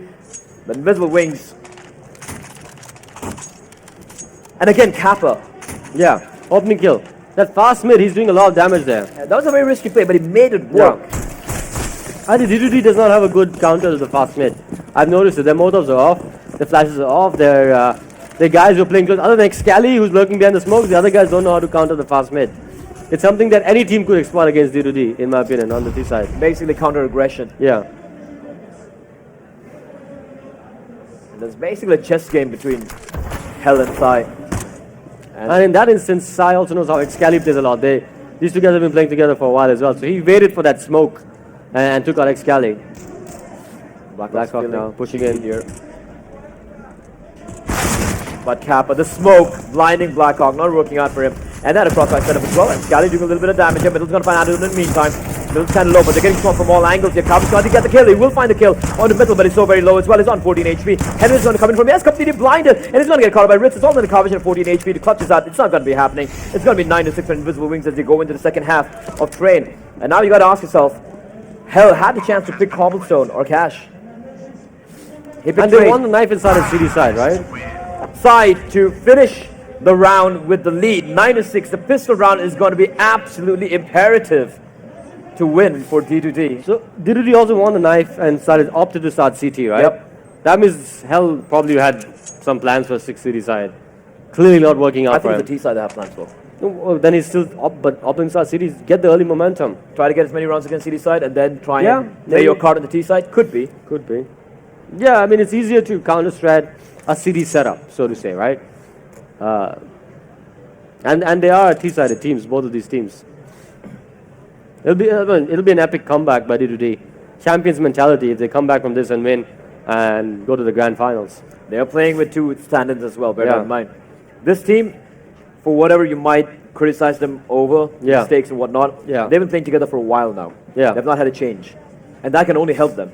But Invisible Wings. And again, Kappa. Yeah, opening kill. That fast mid, he's doing a lot of damage there. That was a very risky play, but he made it work. Yeah. I think D2D does not have a good counter to the fast mid. I've noticed that their motives are off, their flashes are off, their guys who are playing close. Other than Excali, who's lurking behind the smoke, the other guys don't know how to counter the fast mid. It's something that any team could exploit against D2D, in my opinion, on the T side. Basically counter aggression. Yeah. And there's basically a chess game between Hell and Sai. And in that instance, Sai also knows how Excali plays a lot. These two guys have been playing together for a while as well. So he waited for that smoke and took out Excali. Blackhawk now pushing in here. But Kappa, the smoke, blinding Blackhawk, not working out for him. And that a crossfire setup as well. And Excali doing a little bit of damage here. Middle's going to find Antidote in the meantime. Middle's kind of low, but they're getting shot from all angles here. Kappa's going to get the kill. He will find the kill on the middle, but he's so very low as well. He's on 14 HP. Henry's going to come in from here. He's completely blinded. And he's going to get caught by Ritz. It's all in the coverage at 14 HP. The clutch is out. It's not going to be happening. It's going to be 9-6 for Invisible Wings as they go into the second half of Train. And now you got to ask yourself, Hell had the chance to pick Cobblestone or Cash. And they won the knife inside of CD side, right? Side to finish the round with the lead, 9-6. The pistol round is going to be absolutely imperative to win for D2D. So D2D also won the knife and opted to start CT, right? Yep. That means Hell probably had some plans for 6 CD side. Clearly not working out for him. I think the T side they have plans for. No, then he's still opting start CDs. Get the early momentum. Try to get as many rounds against CD side and then try and play maybe your card on the T side. Could be. Could be. Yeah, I mean, it's easier to counter-strat a CD setup, so to say, right? And they are T-sided teams, both of these teams. It'll be an epic comeback by D2D. Champions mentality if they come back from this and win. and go to the grand finals. They're playing with two stand-ins as well, bear Yeah. that in mind. This team, for whatever you might criticize them over, Yeah. mistakes and whatnot, Yeah. they've been playing together for a while now. Yeah. They've not had a change. And that can only help them.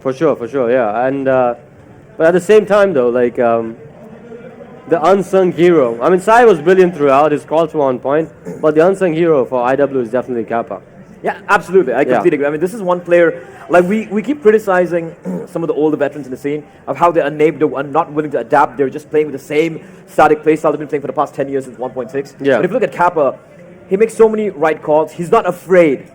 For sure, yeah. And but at the same time, though, like the unsung hero. I mean, Sai was brilliant throughout. His calls were on point, but the unsung hero for IW is definitely Kappa. Yeah, absolutely. I completely agree. I mean, this is one player, like we keep criticizing some of the older veterans in the scene of how they're unable, are not willing to adapt. They're just playing with the same static play style they've been playing for the past 10 years since 1.6. Yeah. But if you look at Kappa, he makes so many right calls. He's not afraid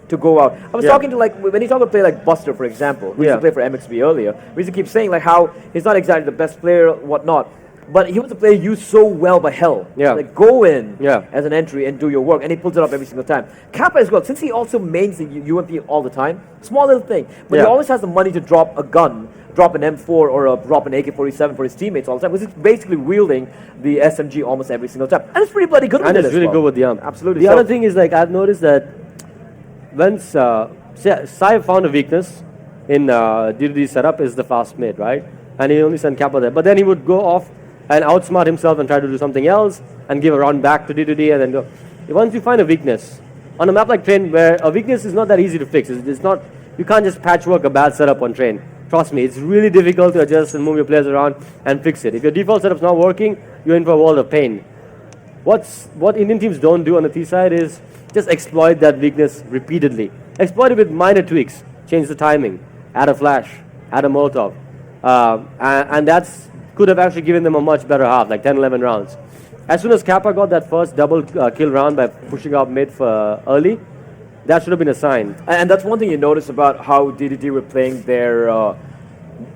to go out. I was Yeah. talking to, like, when you talk about a player like Buster, for example, who used Yeah. to play for MXB earlier, we used to keep saying like how he's not exactly the best player, whatnot. But he was a player used so well by hell. Yeah. Like, go in Yeah. as an entry and do your work, and he pulls it up every single time. Kappa as well, since he also mains the UMP all the time, small little thing, but he Yeah. always has the money to drop a gun, drop an M4 or drop an AK-47 for his teammates all the time, because he's basically wielding the SMG almost every single time. And it's pretty bloody good with And it it's as really well. good with the arm. Absolutely. The So- other thing is, like, I've noticed that once Sai found a weakness in D2D setup is the fast mid, right? And he only sent Kappa there. But then he would go off and outsmart himself and try to do something else and give a run back to D2D and then go. Once you find a weakness, on a map like Train, where a weakness is not that easy to fix, it's not, you can't just patchwork a bad setup on Train. Trust me, it's really difficult to adjust and move your players around and fix it. If your default setup's not working, you're in for a world of pain. What Indian teams don't do on the T side is just exploit that weakness repeatedly. Exploit it with minor tweaks. Change the timing, add a flash, add a Molotov. And that's could have actually given them a much better half, like 10, 11 rounds. As soon as Kappa got that first double kill round by pushing out mid for early, that should have been a sign. And that's one thing you notice about how DDD were playing their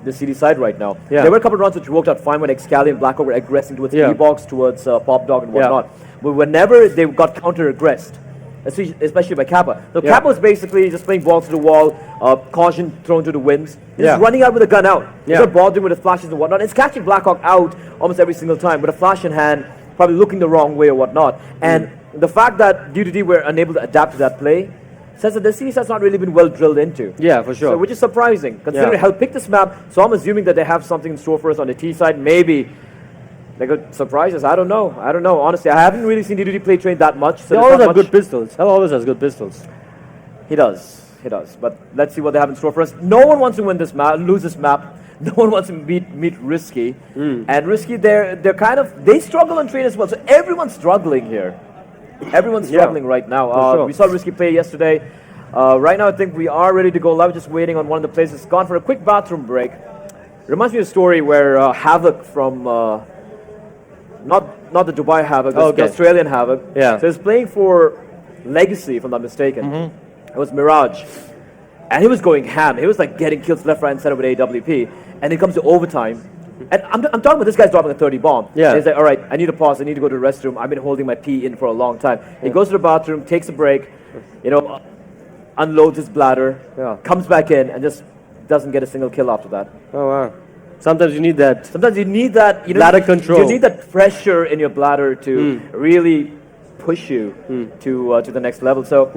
the CD side right now. Yeah. There were a couple of rounds which worked out fine when Excali and Blackhawk were aggressing towards Yeah. E-Box, towards Pop Dog and Yeah. whatnot. But whenever they got counter-aggressed, especially by Kappa. So Yeah. Kappa was basically just playing balls to the wall, caution thrown to the winds, Yeah. just running out with a gun out. He's Yeah. not bothering with his flashes and whatnot. It's catching Blackhawk out almost every single time with a flash in hand, probably looking the wrong way or whatnot. And the fact that DDD were unable to adapt to that play says that the series has not really been well drilled into. Yeah, for sure. So, which is surprising, considering Yeah. how pick this map. So I'm assuming that they have something in store for us on the T side. Maybe they could surprise us. I don't know. Honestly, I haven't really seen DDD play Train that much. So They there's always not have much- good pistols. Hell always has good pistols. He does. But let's see what they have in store for us. No one wants to win this map, lose this map. No one wants to meet Risky. And Risky, they're kind of, they struggle on Train as well. So everyone's struggling here. Everyone's Yeah, struggling right now. for sure. We saw Risky play yesterday. Right now, I think we are ready to go live. Just waiting on one of the players. It's gone for a quick bathroom break. Reminds me of a story where Havoc from not the Dubai Havoc, the Okay. Australian Havoc. Yeah. So he's playing for Legacy, if I'm not mistaken. It was Mirage. And he was going ham. He was like getting kills left, right, and center with AWP. And it comes to overtime. And I'm talking about this guy's dropping a 30 bomb. Yeah. And he's like, all right, I need to pause. I need to go to the restroom. I've been holding my pee in for a long time. He goes to the bathroom, takes a break, unloads his bladder, Yeah. comes back in, and just doesn't get a single kill after that. Oh, wow. Sometimes you need that. Sometimes you need that Bladder control. You need that pressure in your bladder to really push you to the next level. So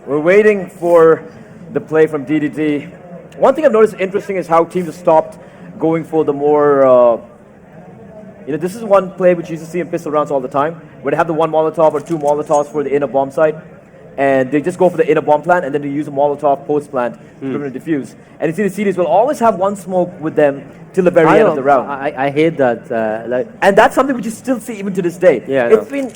we're waiting for the play from DDD. One thing I've noticed interesting is how teams have stopped going for the more. This is one play which you used to see in pistol rounds all the time, where they have the one Molotov or two Molotovs for the inner bomb site. And they just go for the inner bomb plant, and then they use a Molotov post plant to defuse. And you see the CDs will always have one smoke with them till the very end of the round. I hate that. And that's something which you still see even to this day. Yeah, I It's been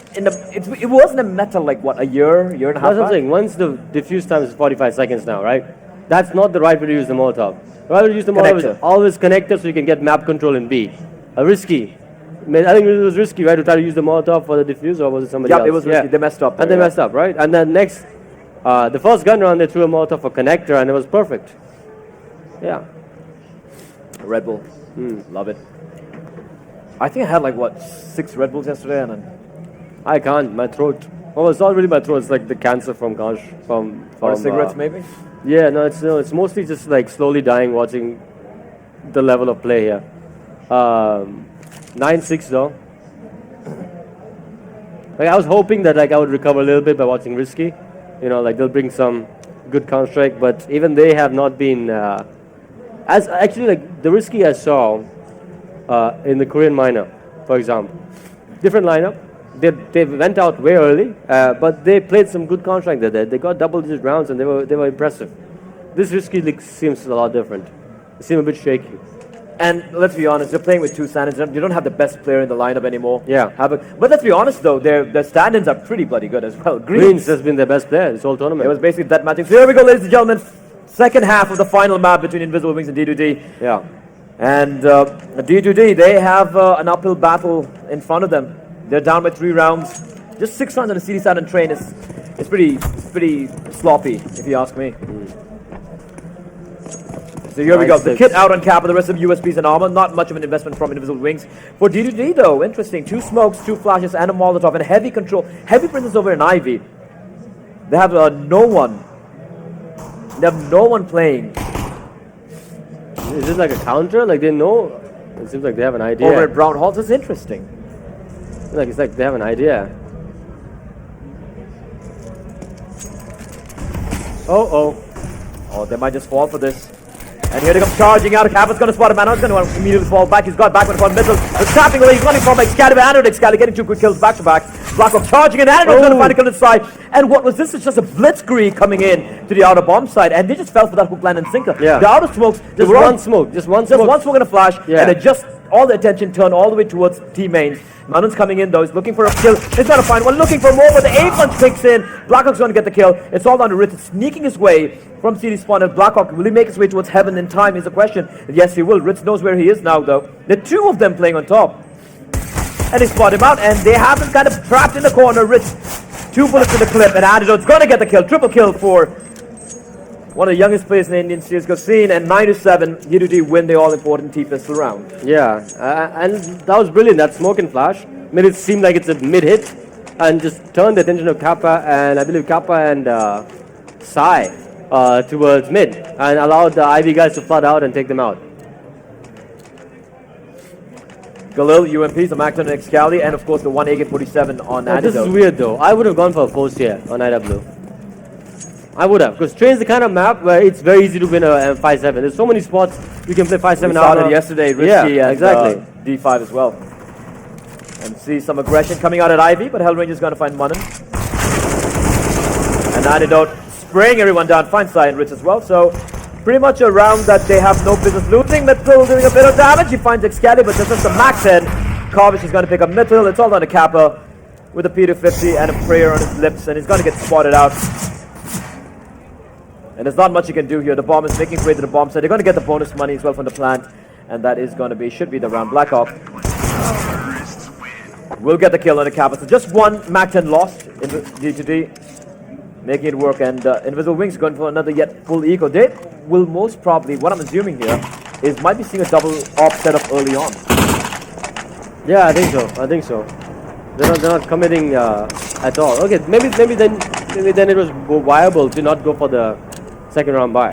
it wasn't a meta like what, a year and a half That's what I'm back? saying. Once the diffuse time is 45 seconds now, right? That's not the right way to use the Molotov. The right way to use the Molotov Connector. is always connector so you can get map control in B. Risky. I think it was risky, right, to try to use the Molotov for the diffuse, or was it somebody else? Yeah, it was risky. They messed up. And they messed up, right? And then next, the first gun round, they threw a Molotov for connector, and it was perfect. Yeah. Red Bull. Love it. I think I had 6 Red Bulls yesterday, and then I can't. My throat. Oh, it's not really my throat. It's like the cancer from or cigarettes maybe. Yeah, no, it's mostly just like slowly dying watching the level of play here. 9-6 though. Like I was hoping that I would recover a little bit by watching Risky. They'll bring some good Counter-Strike, but even they have not been as actually like the risky I saw in the Korean minor, for example, different lineup. They went out way early, but they played some good contract there. They got double-digit rounds and they were impressive. This risky league seems a lot different. It seems a bit shaky. And let's be honest, they're playing with two stand-ins. You don't have the best player in the lineup anymore. Yeah. But let's be honest, though, their stand-ins are pretty bloody good as well. Greens has been their best player this whole tournament. It was basically that matching. So here we go, ladies and gentlemen. Second half of the final map between Invisible Wings and D2D. Yeah. And D2D, they have an uphill battle in front of them. They're down by 3 rounds. Just 6 rounds on the CD side and train is pretty sloppy, if you ask me. So here we go. The kit out on Kappa, the rest of USBs and armor. Not much of an investment from Invisible Wings. For D2D though, interesting. 2 smokes, 2 flashes, and a Molotov, and heavy control. Heavy presence over an Ivy. They have no one. They have no one playing. Is this like a counter? Like they know? It seems like they have an idea. Over at Brown Halls, it's interesting. It's like they have an idea. Oh, they might just fall for this. And here they come charging out. Kappa's going to spot a man. He's going to immediately fall back. He's got back with one missile. He's tapping away. He's running from Excalibur. Antidote Excalibur getting 2 quick kills back to back. Blackhawk charging in. Antidote's going to find a kill inside. And what was this? It's just a blitzkrieg coming in to the outer bomb side. And they just fell for that hook, line, and sinker. Yeah. The outer smokes. Just one smoke. Just one smoke and a flash. Yeah. And it just all the attention turned all the way towards T mains. Manun's coming in though, he's looking for a kill. He's going to find one, looking for more, but the A-punch kicks in. Blackhawk's going to get the kill. It's all down to Ritz sneaking his way from CD spawn, and Blackhawk, will he make his way towards heaven in time is the question. Yes, he will. Ritz knows where he is now though. There are 2 of them playing on top. And they spot him out, and they have him kind of trapped in the corner. Ritz, 2 bullets in the clip, and Antidote's going to get the kill. Triple kill for one of the youngest players in the Indian CSGO scene, and 9-7, D2D win the all-important T-pistol round. Yeah, and that was brilliant. That smoke and flash made it seem like it's a mid-hit, and just turned the attention of Kappa, and I believe Kappa and Sai towards mid, and allowed the Ivy guys to flood out and take them out. Galil, UMPs, the Macton and Excali, and of course the 1 AK-47 on Antidote. This is weird though. I would have gone for a post here on IW. I would have, because train's the kind of map where it's very easy to win a 5-7. There's so many spots you can play 5-7 We started yesterday, Risky and exactly. D5 as well. And see some aggression coming out at Ivy, but Hellranger's going to find Manan. And Antidote spraying everyone down, finds Sai and Ritz as well. So pretty much a round that they have no business losing. Mithril doing a bit of damage. He finds Excalibur, but just a max head. Karvish is going to pick up Mithril. It's all down to Kappa with a P250 and a prayer on his lips, and he's going to get spotted out. And there's not much you can do here. The bomb is making its way to the bomb site. They're going to get the bonus money as well from the plant. And that is going to be, should be the round. Blackhawk will get the kill on the Kappa. So just 1 Mac-10 lost in the D2D, making it work. And Invisible Wings going for another yet full eco. They will most probably, what I'm assuming here, is might be seeing a double op setup early on. Yeah, I think so. They're not committing at all. Okay, maybe then it was viable to not go for the second round buy.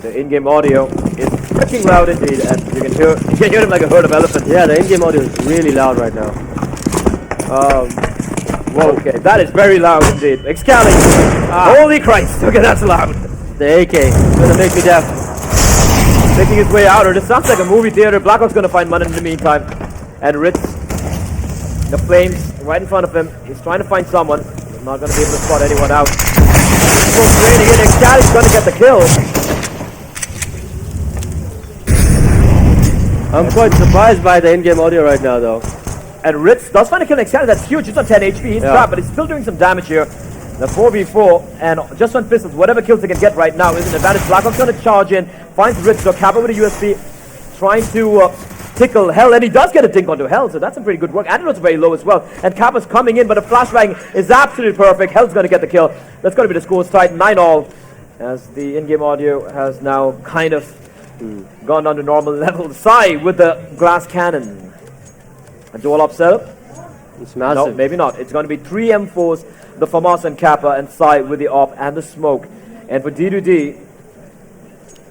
The in-game audio is freaking loud indeed, and you can hear him like a herd of elephants. Yeah, the in-game audio is really loud right now. Whoa, okay, that is very loud indeed. Excalibur! Holy Christ! Okay, that's loud. The AK is gonna make me deaf. Making his way out, or this sounds like a movie theater. Blackhawk's gonna find Manan in the meantime, and Ritz, the flames right in front of him. He's trying to find someone. He's not gonna be able to spot anyone out. Smoke's raining in. Excalibur's gonna get the kill. I'm quite surprised by the in-game audio right now, though. And Ritz does find a kill on Excalibur. That's huge. He's on 10 HP. He's trapped, but he's still doing some damage here. The 4v4, and just on pistols, whatever kills they can get right now is an advantage. Blackhawk's going to charge in, finds Ritz, so Kappa with a USP, trying to tickle Hell, and he does get a dink onto Hell, so that's some pretty good work. Antidote's very low as well, and Kappa's coming in, but a flashbang is absolutely perfect. Hell's going to get the kill. That's going to be the scores tight, 9-all, as the in-game audio has now kind of gone down to normal level. Sai with the glass cannon. A dual op setup? It's massive. No, maybe not. It's going to be 3 M4s, the FAMAS and Kappa, and Sai with the op and the smoke. And for D2D,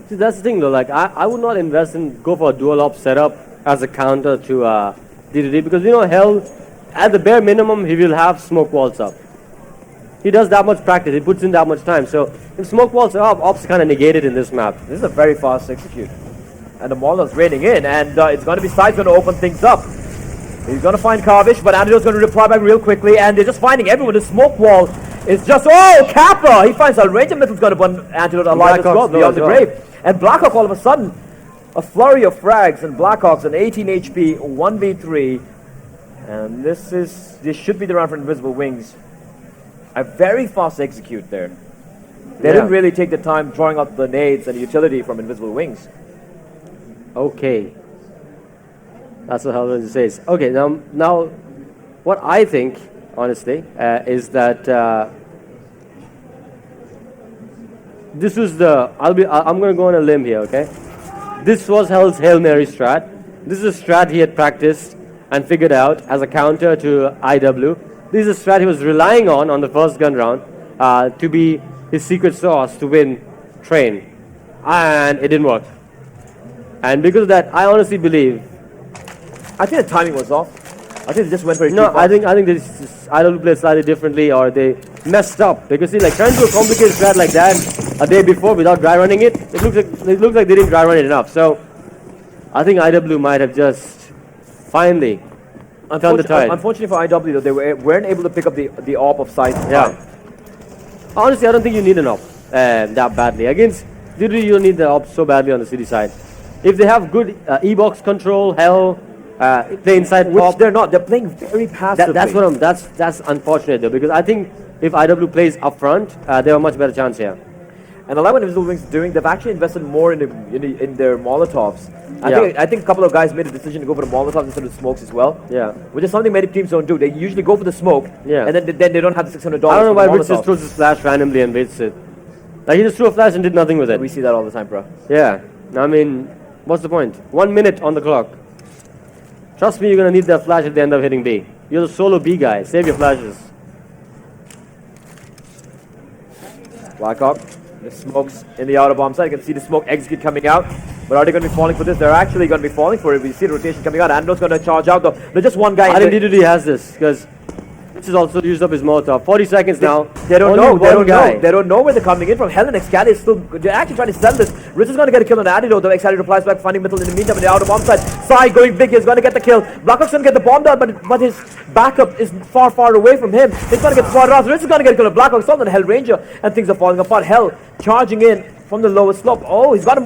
see, that's the thing though, like I would not invest in go for a dual op setup as a counter to D2D, because you know Hell, at the bare minimum he will have smoke walls up. He does that much practice, he puts in that much time, so if smoke walls are up, ops kind of negated in this map. this is a very fast execute. And the Molotov's raining in, and it's going to be Sai's going to open things up. He's going to find Kavish, but Antidote's going to reply back real quickly, and they're just finding everyone. The smoke wall is just, oh, Kappa! He finds out Ranger Mithel's going to burn Antidote alive as well, beyond the grave. And Blackhawk, all of a sudden, a flurry of frags, and Blackhawk's an 18 HP, 1v3. And this should be the round for Invisible Wings. A very fast execute there. They didn't really take the time drawing out the nades and utility from Invisible Wings. Okay. That's what Hellraiser says. Okay, now, what I think, honestly, is that this was the. I'm going to go on a limb here. Okay, this was Hell's Hail Mary strat. This is a strat he had practiced and figured out as a counter to IW. This is a strat he was relying on the first gun round to be his secret sauce to win Train, and it didn't work. And because of that, I honestly believe. I think the timing was off. I think they just went very No, I think they just either played slightly differently or they messed up. Because see, like trying to do a complicated strat like that a day before without dry running it, it looks like they didn't dry run it enough. So I think IW might have just finally turned the tide. Unfortunately for IW, though, they weren't able to pick up the AWP of size. Yeah. Honestly, I don't think you need an AWP that badly. Against DD, you don't need the AWP so badly on the city side. If they have good E-box control, Hell. Play inside which pop. They're not. They're playing very passively. That's unfortunate though, because I think if IW plays up front, they have a much better chance here. And I like what Invisible Wings are doing. They've actually invested more in their Molotovs. I think a couple of guys made a decision to go for the Molotovs instead of the smokes as well. Yeah. Which is something many teams don't do. They usually go for the smoke. Yeah. And then they don't have the $600. I don't know why Rich just throws his flash randomly and waits it. Like he just threw a flash and did nothing with it. We see that all the time, bro. Yeah. I mean, what's the point? 1 minute on the clock. Trust me, you're going to need that flash at the end of hitting B. You're the solo B guy. Save your flashes. Blackhawk, the smokes in the outer bomb side. You can see the smoke execute coming out. But are they going to be falling for this? They're actually going to be falling for it. We see the rotation coming out. Ando's going to charge out though. There's just one guy. I think DDD has this because this has also used up his Molotov. 40 seconds now. They don't know. They don't know where they're coming in from. Hell and Excali is still. They're actually trying to sell this. Rich is going to get a kill on Antidote though. Excali replies back, finding Mittel in the meantime in the outer bomb side. Sai going big. He's going to get the kill. Blackhawk's going to get the bomb down, but his backup is far away from him. He's going to get spotted out. Rich is going to get a kill on Blackhawk. It's on the Hell Ranger, and things are falling apart. Hell charging in from the lowest slope. Oh, he's got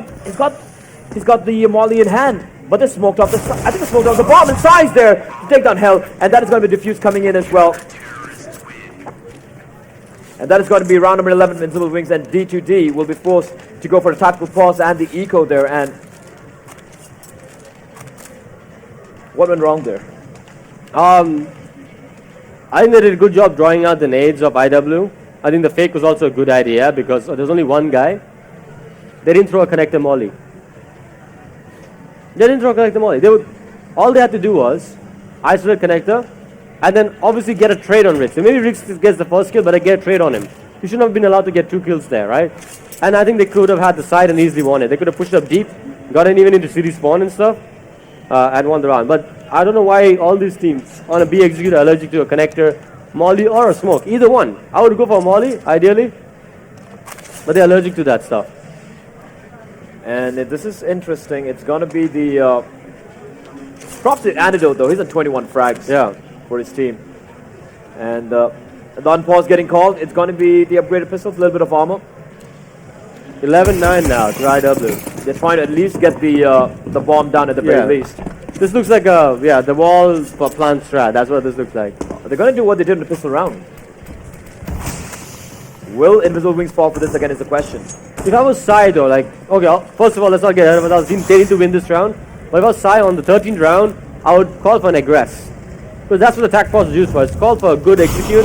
the Molly in hand. But they smoked off I think they smoked off the bomb, and Sai's there to take down Hell, and that is going to be diffused coming in as well. And that is going to be round number 11, Invisible Wings, and D2D will be forced to go for a tactical pause and the eco there. And what went wrong there? I think they did a good job drawing out the nades of IW. I think the fake was also a good idea because there's only one guy. They didn't throw a connector molly. All they had to do was isolate connector and then obviously get a trade on Rich. So maybe Rich gets the first kill, but I get a trade on him. He shouldn't have been allowed to get 2 kills there, right? And I think they could have had the side and easily won it. They could have pushed up deep, gotten even into city spawn and stuff, and won the round. But I don't know why all these teams on a B execute are allergic to a connector, molly, or a smoke. Either one. I would go for a molly, ideally, but they're allergic to that stuff. And this is interesting. It's going to be the props to Antidote though. He's at 21 frags. Yeah. For his team. And the unpause getting called. It's going to be the upgraded pistols, a little bit of armor. 11-9 now to IW. They're trying to at least get the bomb down at the very least. This looks like the wall for plant strat. That's what this looks like. They're going to do what they did in the pistol round. Will Invisible Wings fall for this again is the question. If I was Sai though, like, okay, first of all, let's not get ahead of ourselves. They need to win this round. But if I was Sai on the 13th round, I would call for an aggress. Because that's what the attack force is used for. It's called for a good execute.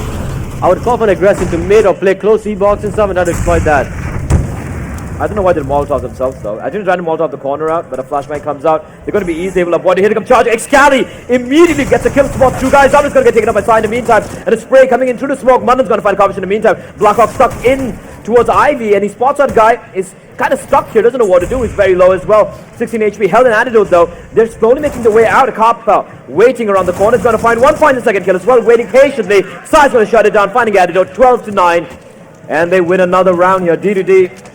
I would call for an aggress into mid or play close E-box and stuff and try to exploit that. I don't know why they Molotov themselves though. I think they're trying to Molotov the corner out, but a flashbang comes out. They're going to be easy able to avoid it. Here comes charge. Excali immediately gets a kill spot. 2 guys. Down is going to get taken up by Sai in the meantime. And a spray coming in through the smoke. Munden's going to find coverage in the meantime. Blackhawk stuck in towards Ivy, and he spots that guy. Is kind of stuck here. Doesn't know what to do. He's very low as well. 16 HP. Held an Antidote though. They're slowly making their way out. A cop waiting around the corner. Is going to find one point in the second kill as well. Waiting patiently. Sai's going to shut it down. Finding Antidote. 12-9. And they win another round here. D2D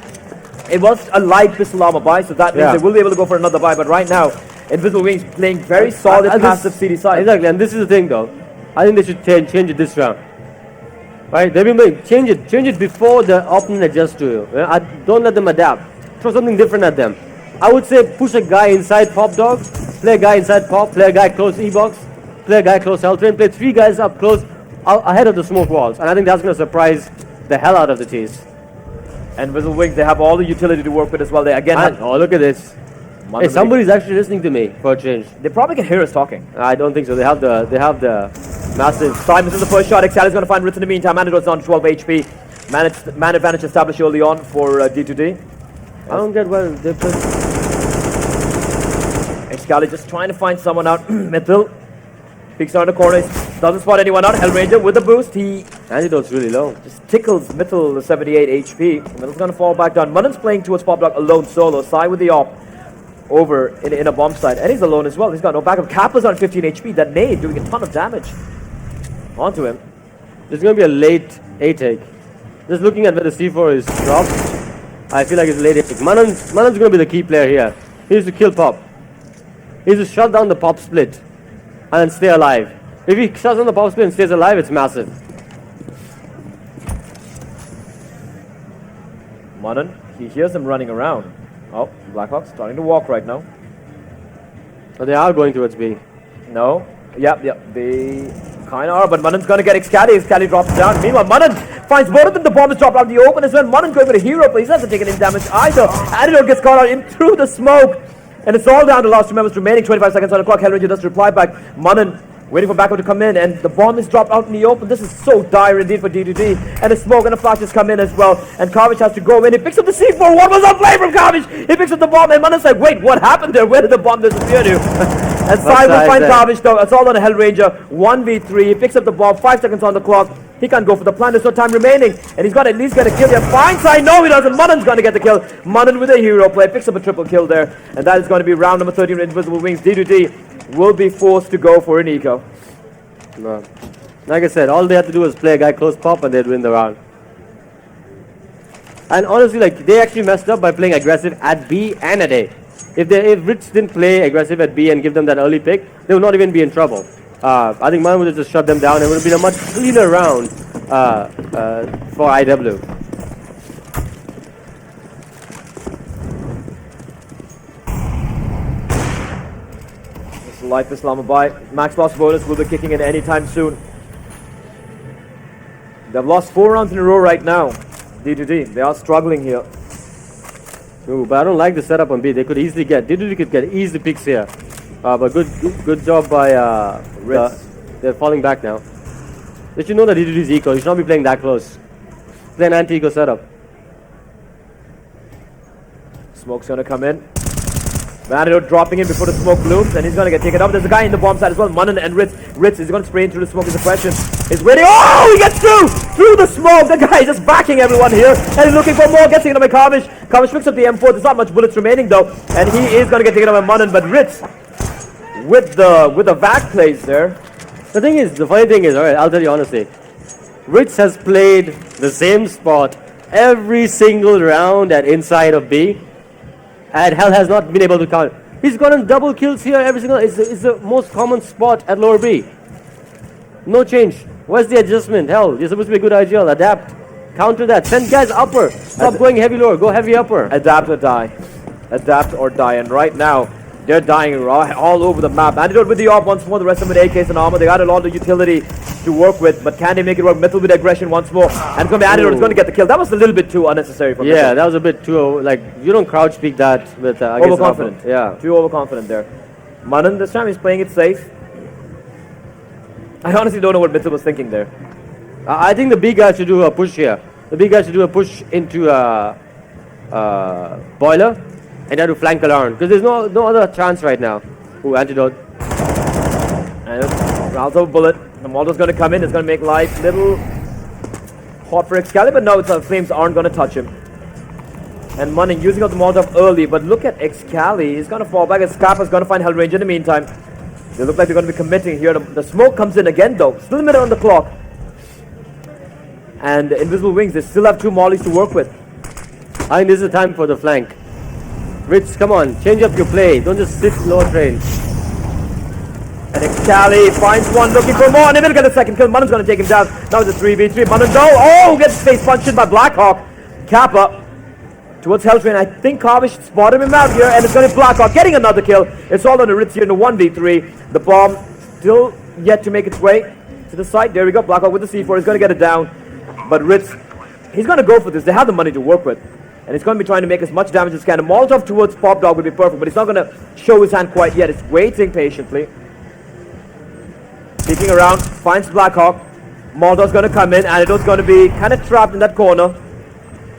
It was a light pistol armor buy, so that means Yeah. they will be able to go for another buy. But right now, Invisible Wings playing very solid passive CD side. Exactly, and this is the thing though. I think they should change it this round. Right? They've been playing. Change it before the opponent adjusts to you. Yeah? Don't let them adapt. Throw something different at them. I would say push a guy inside pop dog, play a guy inside pop, play a guy close E-box, play a guy close L train, play 3 guys up close ahead of the smoke walls. And I think that's going to surprise the hell out of the tees. And Invisible Wings, they have all the utility to work with as well. They again Oh, look at this. Hey, somebody's actually listening to me for a change. They probably can hear us talking. I don't think so. They have the massive. Simon's in the first shot. Excali's going to find Ritz in the meantime. Antidote's on 12 HP. Man advantage established early on for D2D. I don't get where they put. Excali just trying to find someone out. Mithil peeks around the corner. Doesn't spot anyone out. Hellranger with the boost. He Antidote's really low. just tickles Mithil the 78 HP. Mithil's going to fall back down. Munnan's playing towards pop block alone solo. Sai with the op over in a bomb side. And he's alone as well. He's got no backup. Kappa's on 15 HP. That nade doing a ton of damage onto him. There's going to be a late A take. Just looking at where the C4 is dropped, I feel like it's a late A take. Manan's going to be the key player here. He needs to kill pop. He needs to shut down the pop split and then stay alive. If he shuts down the pop split and stays alive, it's massive. Manan, he hears them running around. Oh, Blackhawks starting to walk right now. So they are going towards B. No. Yep, they kind of are, but Manan's going to get Excali. Excali drops down. Meanwhile, Manan finds both of them. The bomb is dropped out in the open as well. Manan going for a hero, but he hasn't taken any damage either. Antidote gets caught out in through the smoke. And it's all down to last 2 members remaining. 25 seconds on the clock. Hellranger does reply back. Manan waiting for backup to come in, and the bomb is dropped out in the open. This is so dire indeed for D2D. And the smoke and the flashes come in as well. And Karvich has to go in. He picks up the C4. What was on play from Karvich? He picks up the bomb, and Manan's like, wait, what happened there? Where did the bomb disappear to? And Sai will find Karvich though. It's all on a Hellranger. 1v3. He picks up the bomb. 5 seconds on the clock. He can't go for the plan. There's no time remaining. And he's got to at least get a kill here. Finds Sai. No, he doesn't. Manan's going to get the kill. Manan with a hero play. Picks up a triple kill there. And that is going to be round number 13 with Invisible Wings. D2D will be forced to go for an eco. No. Like I said, all they had to do was play a guy close pop and they'd win the round. And honestly, like, they actually messed up by playing aggressive at B and at A. If Rich didn't play aggressive at B and give them that early pick, they would not even be in trouble. I think Man would have just shut them down. It would have been a much cleaner round for IW. Life Islamabad. Max loss bonus will be kicking in anytime soon. They've lost 4 rounds in a row right now. D2D. They are struggling here. Ooh, but I don't like the setup on B. They could easily get D2D could get easy picks here. But good job by Ritz. They're falling back now. They should know that D2D is eco. You should not be playing that close. Play an anti-eco setup. Smoke's gonna come in. Antidote dropping in before the smoke blooms, and he's gonna get taken up. There's a guy in the bomb side as well. Manan and Ritz. Ritz is gonna spray into the smoke is the question. He's waiting. Oh, he gets through the smoke. The guy is just backing everyone here, and he's looking for more. Gets taken up by Karvich. Karvich picks up the M4. There's not much bullets remaining though, and he is gonna get taken up by Manan. But Ritz with the vac plays there. The thing is, the funny thing is, alright, I'll tell you honestly. Ritz has played the same spot every single round at inside of B. And Hell has not been able to count. He's gotten double kills here every single. It's the most common spot at lower B. No change. Where's the adjustment? Hell, you're supposed to be a good IGL. Adapt. Counter that. Send guys upper. Stop going heavy lower. Go heavy upper. Adapt or die. Adapt or die. And right now, they're dying all over the map. Antidote with the op once more. The rest of them with AKs and armor. They got a lot of utility to work with, but can they make it work? Mithil with aggression once more. And it's going to be Antidote. It's going to get the kill. That was a little bit too unnecessary for Mithil. Yeah, that was a bit too, like, you don't crouch peek that with overconfident. Yeah. Too overconfident there. Manan this time he's playing it safe. I honestly don't know what Mithil was thinking there. I think the B guy should do a push here. The B guy should do a push into Boiler and try to flank around. Because there's no other chance right now. Ooh, Antidote. And rounds of a bullet. The Molotow's going to come in. It's going to make life a little hot for Excalibur. No, the flames aren't going to touch him. And Manan using up the Molotov early. But look at Excali. He's going to fall back. Scappa's going to find Hellranger in the meantime. They look like they're going to be committing here. The smoke comes in again though. Still a minute on the clock. And Invisible Wings, they still have 2 mollies to work with. I think this is the time for the flank. Rich, come on, change up your play. Don't just sit low train. And Excali finds one, looking for more, and he will get a second kill. Manan's going to take him down. Now it's a 3v3. Manan go. Oh, gets face punched in by Blackhawk. Kappa towards Helltrain. I think Kavish spotted him out here, and it's going to be Blackhawk getting another kill. It's all on the Ritz here in the 1v3. The bomb still yet to make its way to the side. There we go. Blackhawk with the C4. He's going to get it down. But Ritz, he's going to go for this. They have the money to work with. And he's going to be trying to make as much damage as he can. A Molotov towards Pop Dog would be perfect, but he's not going to show his hand quite yet. He's waiting patiently. Peeking around, finds Blackhawk. Moldo's going to come in, and it's going to be kind of trapped in that corner.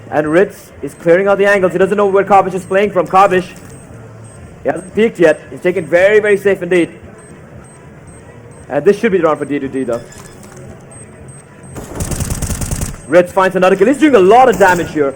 And Ritz is clearing out the angles. He doesn't know where Kavish is playing from. Kavish, he hasn't peeked yet. He's taken very, very safe indeed. And this should be the round for D2D though. Ritz finds another kill. He's doing a lot of damage here.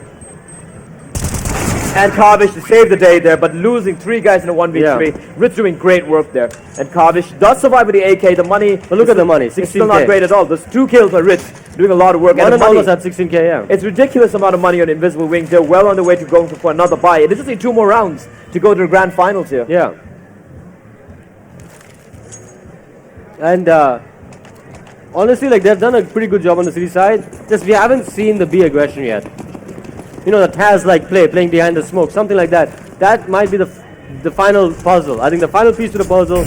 And Kavish to save the day there, but losing 3 guys in a 1v3. Yeah. Ritz doing great work there. And Kavish does survive with the AK. The money, but look at the money, 16K. It's still not great at all. There's 2 kills by Ritz, doing a lot of work. Manan almost had 16K, yeah. It's ridiculous amount of money on Invisible Wings. They're well on the way to going for another buy. They just need 2 more rounds to go to the grand finals here. Yeah. And honestly, like, they've done a pretty good job on the city side. Just we haven't seen the B aggression yet. You know, the Taz-like play, playing behind the smoke, something like that. That might be the final puzzle. I think the final piece to the puzzle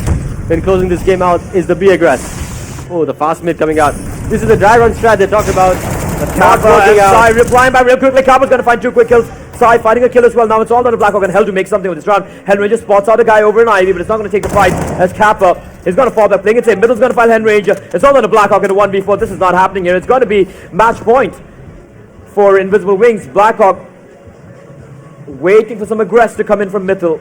in closing this game out is the B aggress. Oh, the fast mid coming out. This is the dry run strat they talked about. The Taz working out. Sai replying back real quickly. Kappa's going to find 2 quick kills. Sai finding a kill as well. Now it's all down to Blackhawk and Hell to make something with this round. Hellranger spots out a guy over in Ivy, but it's not going to take the fight as Kappa is going to fall back. Playing it safe. Middle's going to find Hellranger. It's all down to Blackhawk in the 1v4. This is not happening here. It's going to be match point for Invisible Wings. Blackhawk waiting for some aggress to come in from Mittel.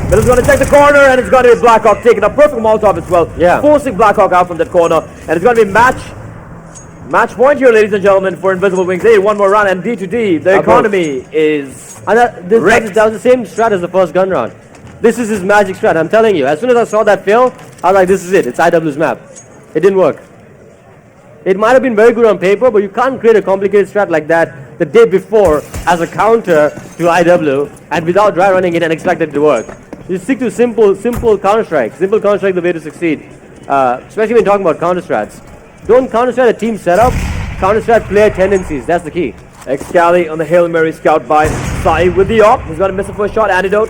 Middle's going to check the corner, and it's going to be Blackhawk taking a perfect Molotov as well. Yeah. Forcing Blackhawk out from that corner. And it's going to be match point here, ladies and gentlemen, for Invisible Wings. They need 1 more round, and D2D, the economy is and that was the same strat as the first gun round. This is his magic strat, I'm telling you. As soon as I saw that fail, I was like, this is it. It's IW's map. It didn't work. It might have been very good on paper, but you can't create a complicated strat like that the day before as a counter to IW and without dry running it and expect it to work. You stick to simple counter-strike. Simple counter-strike is the way to succeed, especially when talking about counter-strats. Don't counter-strat a team setup, counter-strat player tendencies. That's the key. Excali on the Hail Mary scout by Sai with the op. He's going to miss the first shot. Antidote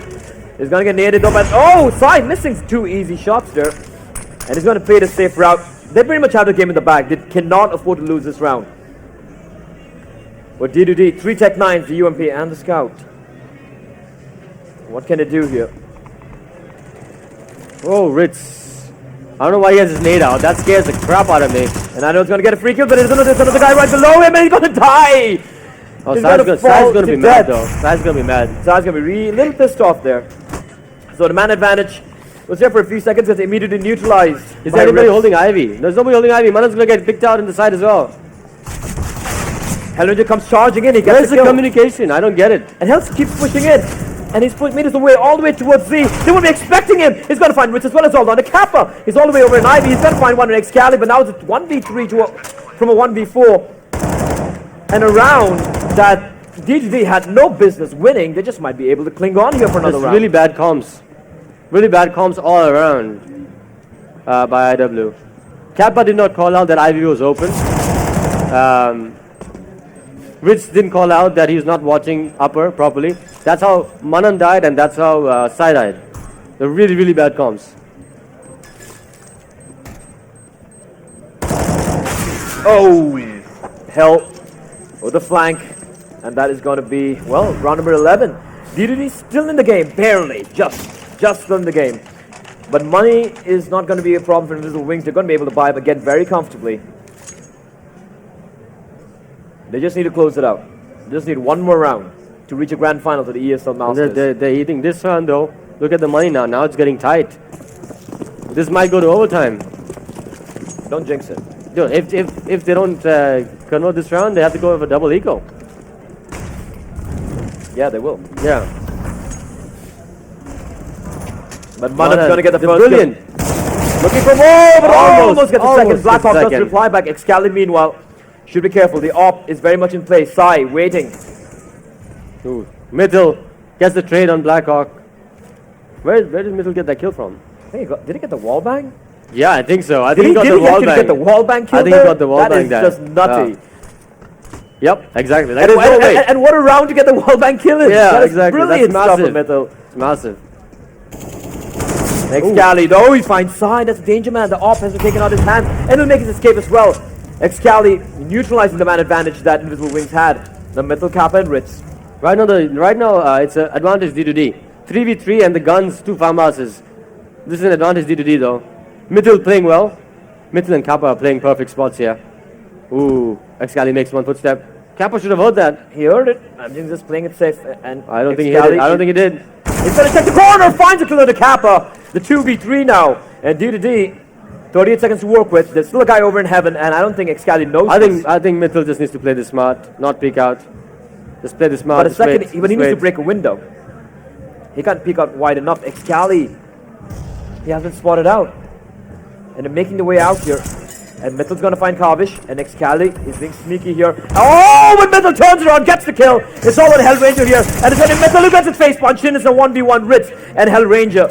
is going to get naded up. Oh, Sai missing 2 easy shots there. And he's going to play the safe route. They pretty much have the game in the bag. They cannot afford to lose this round. But D2D, 3 Tech 9s, the UMP and the Scout. What can they do here? Oh, Ritz. I don't know why he has his nade out. That scares the crap out of me. And I know it's going to get a free kill, but there's another guy right below him, and he's going to die! Oh, Sai's going to be mad, though. Sai's going to be mad. Sai's going to be a little pissed off there. So the man advantage was there for a few seconds, gets immediately neutralized. Is there anybody holding Ivy? There's nobody holding Ivy. Manan's going to get picked out in the side as well. Hellranger comes charging in. He gets Where's the communication? I don't get it. And Hells keeps pushing in. And he's put meters away, all the way towards Z. They won't be expecting him. He's going to find Ritz as well as all down to Kappa. He's all the way over in Ivy. He's going to find one in Excali, but now it's a 1v3 from a 1v4. And a round that D2D had no business winning. They just might be able to cling on here for another round. Really bad comms. Really bad comms all around by IW. Kappa did not call out that Ivy was open. Ritz didn't call out that he's not watching upper properly. That's how Manan died, and that's how Sai died. They're really, really bad comms. Oh, Hell with the flank. And that is going to be, well, round number 11. D2D still in the game, barely, just still in the game. But money is not going to be a problem for Invisible Wings. They're going to be able to buy again very comfortably. They just need to close it out. They just need 1 more round to reach a grand final to the ESL Masters. They're eating this round, though. Look at the money now. Now it's getting tight. This might go to overtime. Don't jinx it. Dude, if they don't convert this round, they have to go for double eco. Yeah, they will. Yeah. But Manan's going to get the first brilliant. Kill. Looking for more, but almost gets the second. Blackhawk does reply back. Excali, meanwhile, should be careful. The AWP is very much in play. Sai waiting. Ooh. Mitchell gets the trade on Blackhawk. Where did Mitchell get that kill from? I think did he get the wall bang? Yeah, I think so. I Did think he, he got the wall actually bang. get the wall bang kill I think there? he got the wall bang there. That is just nutty. Yep, exactly. Like, And, there's no way. and what a round to get the wall bang kill in. Yeah, That is exactly. Brilliant That's stuff massive. from Mitchell. It's massive. Excali though, he finds Sai. That's a danger man. The AWP has been taken out of his hands, and he'll make his escape as well. Excali neutralizing the man advantage that Invisible Wings had. The Mitchell, Kappa, and Ritz. Right now, it's an advantage D2D. 3v3 and the guns, 2 farmhouses. This is an advantage D2D though. Mitchell playing well. Mitchell and Kappa are playing perfect spots here. Ooh, Excali makes one footstep. Kappa should have heard that. He heard it. I'm just playing it safe. And I don't think he hit it. I don't think he did. He's going to check the corner, finds a killer to Kappa. The 2v3 now. And D2D, 38 seconds to work with. There's still a guy over in heaven, and I don't think Excali knows this. I think Mitchell just needs to play this smart, not peek out. Just play this smart. But a second, just he needs to wait. break a window. He can't peek out wide enough. Excali, he hasn't spotted out. And they're making the way out here. And Mitchell's going to find Kavish, and Excali is being sneaky here. Oh, when Mitchell turns around, gets the kill. It's all on Hellranger here. And it's going to Mitchell who gets his face punched in. It's a 1v1 Ritz and Hellranger.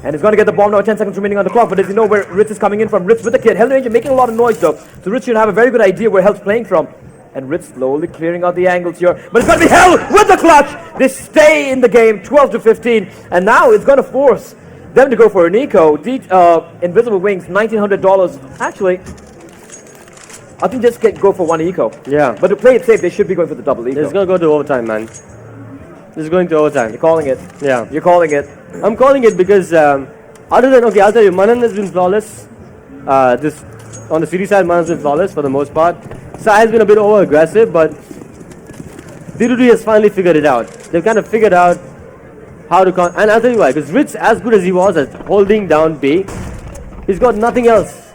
And he's going to get the bomb now, 10 seconds remaining on the clock. But does he know where Ritz is coming in from? Ritz with the kid. Hellranger making a lot of noise though. So Ritz should have a very good idea where Hell's playing from. And Ritz slowly clearing out the angles here. But it's going to be Hell with the clutch. They stay in the game, 12-15. And now it's going to force them to go for an eco. Invisible Wings, $1,900. Actually, I think just go for one eco. Yeah. But to play it safe, they should be going for the double eco. It's going to go to overtime, man. This is going to overtime. You're calling it. Yeah. You're calling it. I'm calling it because other than, okay, I'll tell you, Manan has been flawless. This on the city side, Manan's been flawless for the most part. Sai has been a bit over aggressive, but D2D has finally figured it out. They've kind of figured out how to and I'll tell you why, because Ritz, as good as he was at holding down B, he's got nothing else.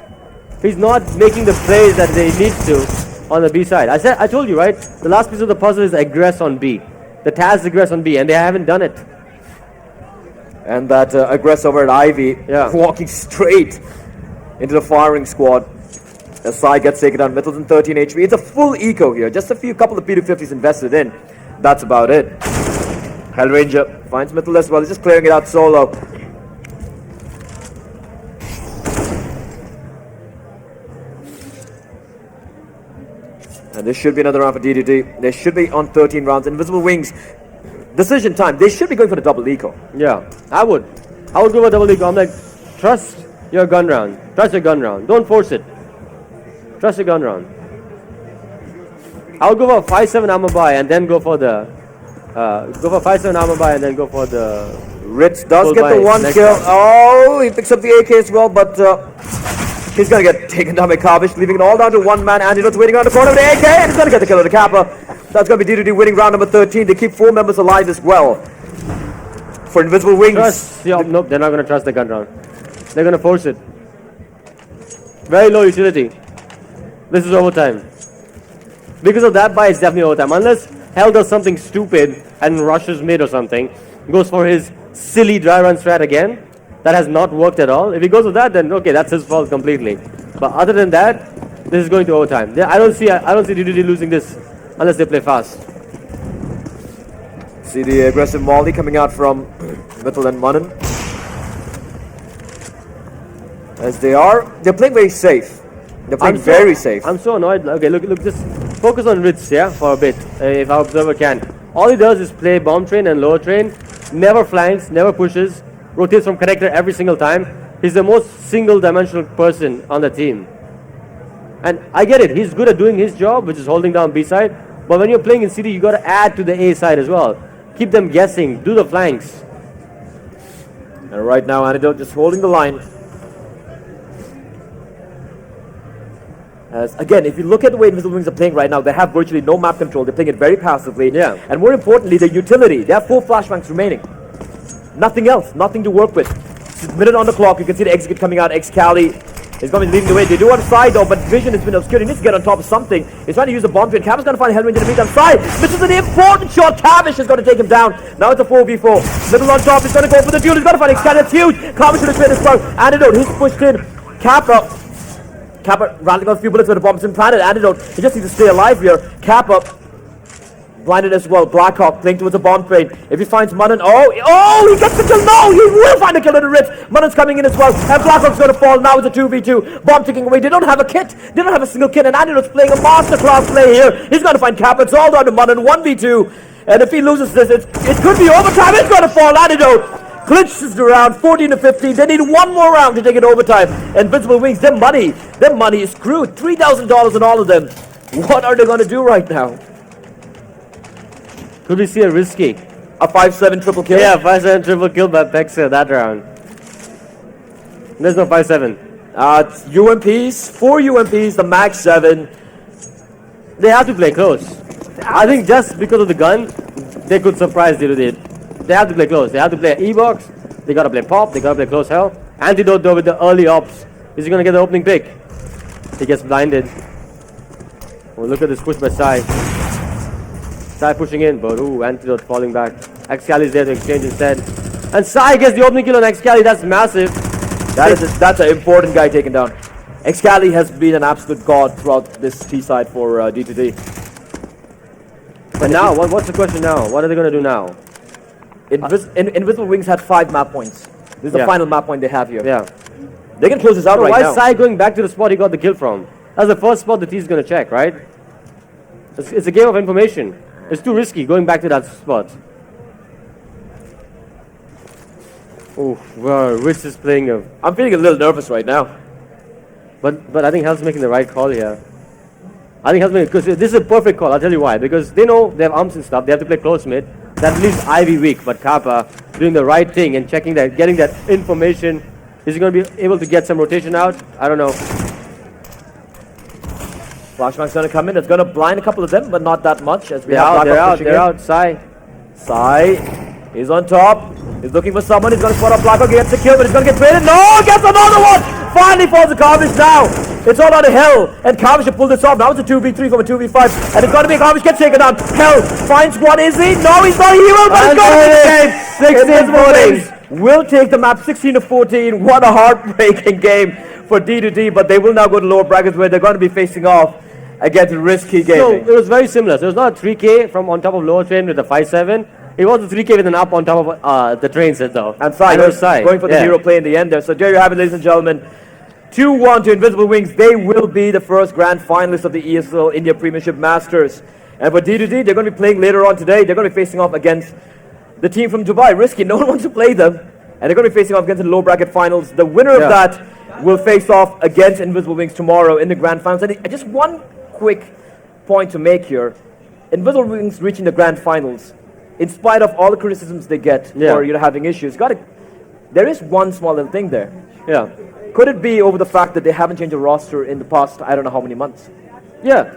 He's not making the plays that they need to on the B side. I told you, right? The last piece of the puzzle is aggress on B. The Taz aggress on B, and they haven't done it. And that aggress over at Ivy, walking straight into the firing squad. As Sai gets taken down, Middleton 13 HP. It's a full eco here. Just a couple of P250s invested in. That's about it. Hellranger finds Mitchell as well. He's just clearing it out solo. And this should be another round for DDD. They should be on 13 rounds. Invisible Wings, decision time. They should be going for the double eco. Yeah, I would go for double eco. I'm like, trust your gun round. Trust your gun round. Don't force it. Trust your gun round. I would go for 5-7 armor buy and then go for the 5-7 armor buy and then go for the Ritz does get the one kill. Round. Oh, he picks up the AK as well, but he's going to get taken down by Kavish, leaving it all down to one man. Antidote's waiting on the corner of the AK, and he's going to get the kill of the Kappa. That's going to be D2D winning round number 13. They keep 4 members alive as well. For Invisible Wings. Nope, they're not going to trust the gun round. They're going to force it. Very low utility. This is overtime. Because of that buy, it's definitely overtime. Unless Hell does something stupid and rushes mid or something, goes for his silly dry run strat again, that has not worked at all. If he goes with that, then okay, that's his fault completely. But other than that, this is going to overtime. I don't see DDD losing this unless they play fast. See the aggressive Molly coming out from Mitchell and Manan. As they're playing very safe. They're playing very safe. I'm so annoyed. Okay, look, just focus on Ritz, yeah, for a bit, if our observer can. All he does is play bomb train and lower train, never flanks, never pushes, rotates from connector every single time. He's the most single-dimensional person on the team. And I get it, he's good at doing his job, which is holding down B side, but when you're playing in CD, you got to add to the A side as well. Keep them guessing, do the flanks. And right now, Antidote just holding the line. As, again, if you look at the way Invisible Wings are playing right now, they have virtually no map control. They're playing it very passively. Yeah. And more importantly, the utility. They have 4 flashbangs remaining. Nothing else. Nothing to work with. It's a minute on the clock. You can see the execute coming out. Excali is going to be leading the way. They do on the side though, but vision has been obscured. He needs to get on top of something. He's trying to use the bomb train. Cavish going to find Hellranger to meet them side. Misses an important shot. Cavish is going to take him down. Now it's a 4v4. Middle on top. He's going to go for the duel. He's going to find Excali. It's huge. Cavish should have played as well. Antidote. He's pushed in. Kappa Kappa rattling off a few bullets with a bomb. It's implanted. Antidote. He just needs to stay alive here. Kappa blinded as well. Blackhawk playing towards a bomb train. If he finds Manan, oh, he gets the kill. No, he will find a kill in the Ritz. Manan's coming in as well. And Blackhawk's going to fall. Now it's a 2v2. Bomb ticking away. They don't have a kit. They don't have a single kit. And Antidote's playing a masterclass play here. He's going to find Kappa. It's all down to Manan. 1v2. And if he loses this, it could be overtime. It's going to fall. Antidote clinches the round, 14-15. They need one more round to take it overtime. Invincible Wings, their money is screwed. $3,000 in all of them. What are they going to do right now? Could we see a risky? A 5-7 triple kill? Yeah, 5-7 triple kill by Pexa that round. There's no 5-7. It's UMPs, 4 UMPs, the max 7. They have to play close. I think just because of the gun, they could surprise D2D. They have to play close. They have to play E-box. They got to play pop. They got to play close hell. Antidote though with the early ops. Is he going to get the opening pick? He gets blinded. Oh, look at this push by Sai. Sai pushing in, but Antidote falling back. Excali is there to exchange instead. And Sai gets the opening kill on Excali. That's massive. That's an important guy taken down. Excali has been an absolute god throughout this T-side for D2D. But now, what's the question now? What are they going to do now? Invisible Wings had 5 map points. This is the final map point they have here. Yeah. They can close this out right now. Why is Sai going back to the spot he got the kill from? That's the first spot the T is going to check, right? It's a game of information. It's too risky going back to that spot. Oh, wow, Rich is playing a... I'm feeling a little nervous right now. But I think Hell's making the right call here. I think Hell's making... Because this is a perfect call, I'll tell you why. Because they know they have arms and stuff, they have to play close mid. That leaves Ivy weak, but Kappa doing the right thing and checking that, getting that information. Is he going to be able to get some rotation out? I don't know. Flashback's going to come in. It's going to blind a couple of them, but not that much. As we they're have they're out. Sai is on top. He's looking for someone. He's going to spot up Blackhawk. He gets the kill, but he's going to get traded. No, gets another one. Finally falls to Kavish now. It's all out of Hell, and Kavish should pull this off. Now it's a 2v3 from a 2v5, and it's going to be Kavish gets taken down. Hell finds one. Is he? No, he's not. He will, but he's going to the game. 16-14. Will take the map 16-14. What a heartbreaking game for D2D, but they will now go to lower brackets where they're going to be facing off against Risky Gaming. So it was very similar. So it was not a 3K from on top of lower train with a 5-7. It was a 3K with an up on top of the train set though. And Sai going for the hero play in the end there. So there you have it, ladies and gentlemen. 2-1 to Invisible Wings. They will be the first grand finalists of the ESL India Premiership Masters. And for D2D, they're going to be playing later on today. They're going to be facing off against the team from Dubai. Risky, no one wants to play them. And they're going to be facing off against the low bracket finals. The winner of that will face off against Invisible Wings tomorrow in the grand finals. And just one quick point to make here. Invisible Wings reaching the grand finals, in spite of all the criticisms they get for having issues, there is one small little thing there. Yeah. Could it be over the fact that they haven't changed the roster in the past, I don't know how many months? Yeah.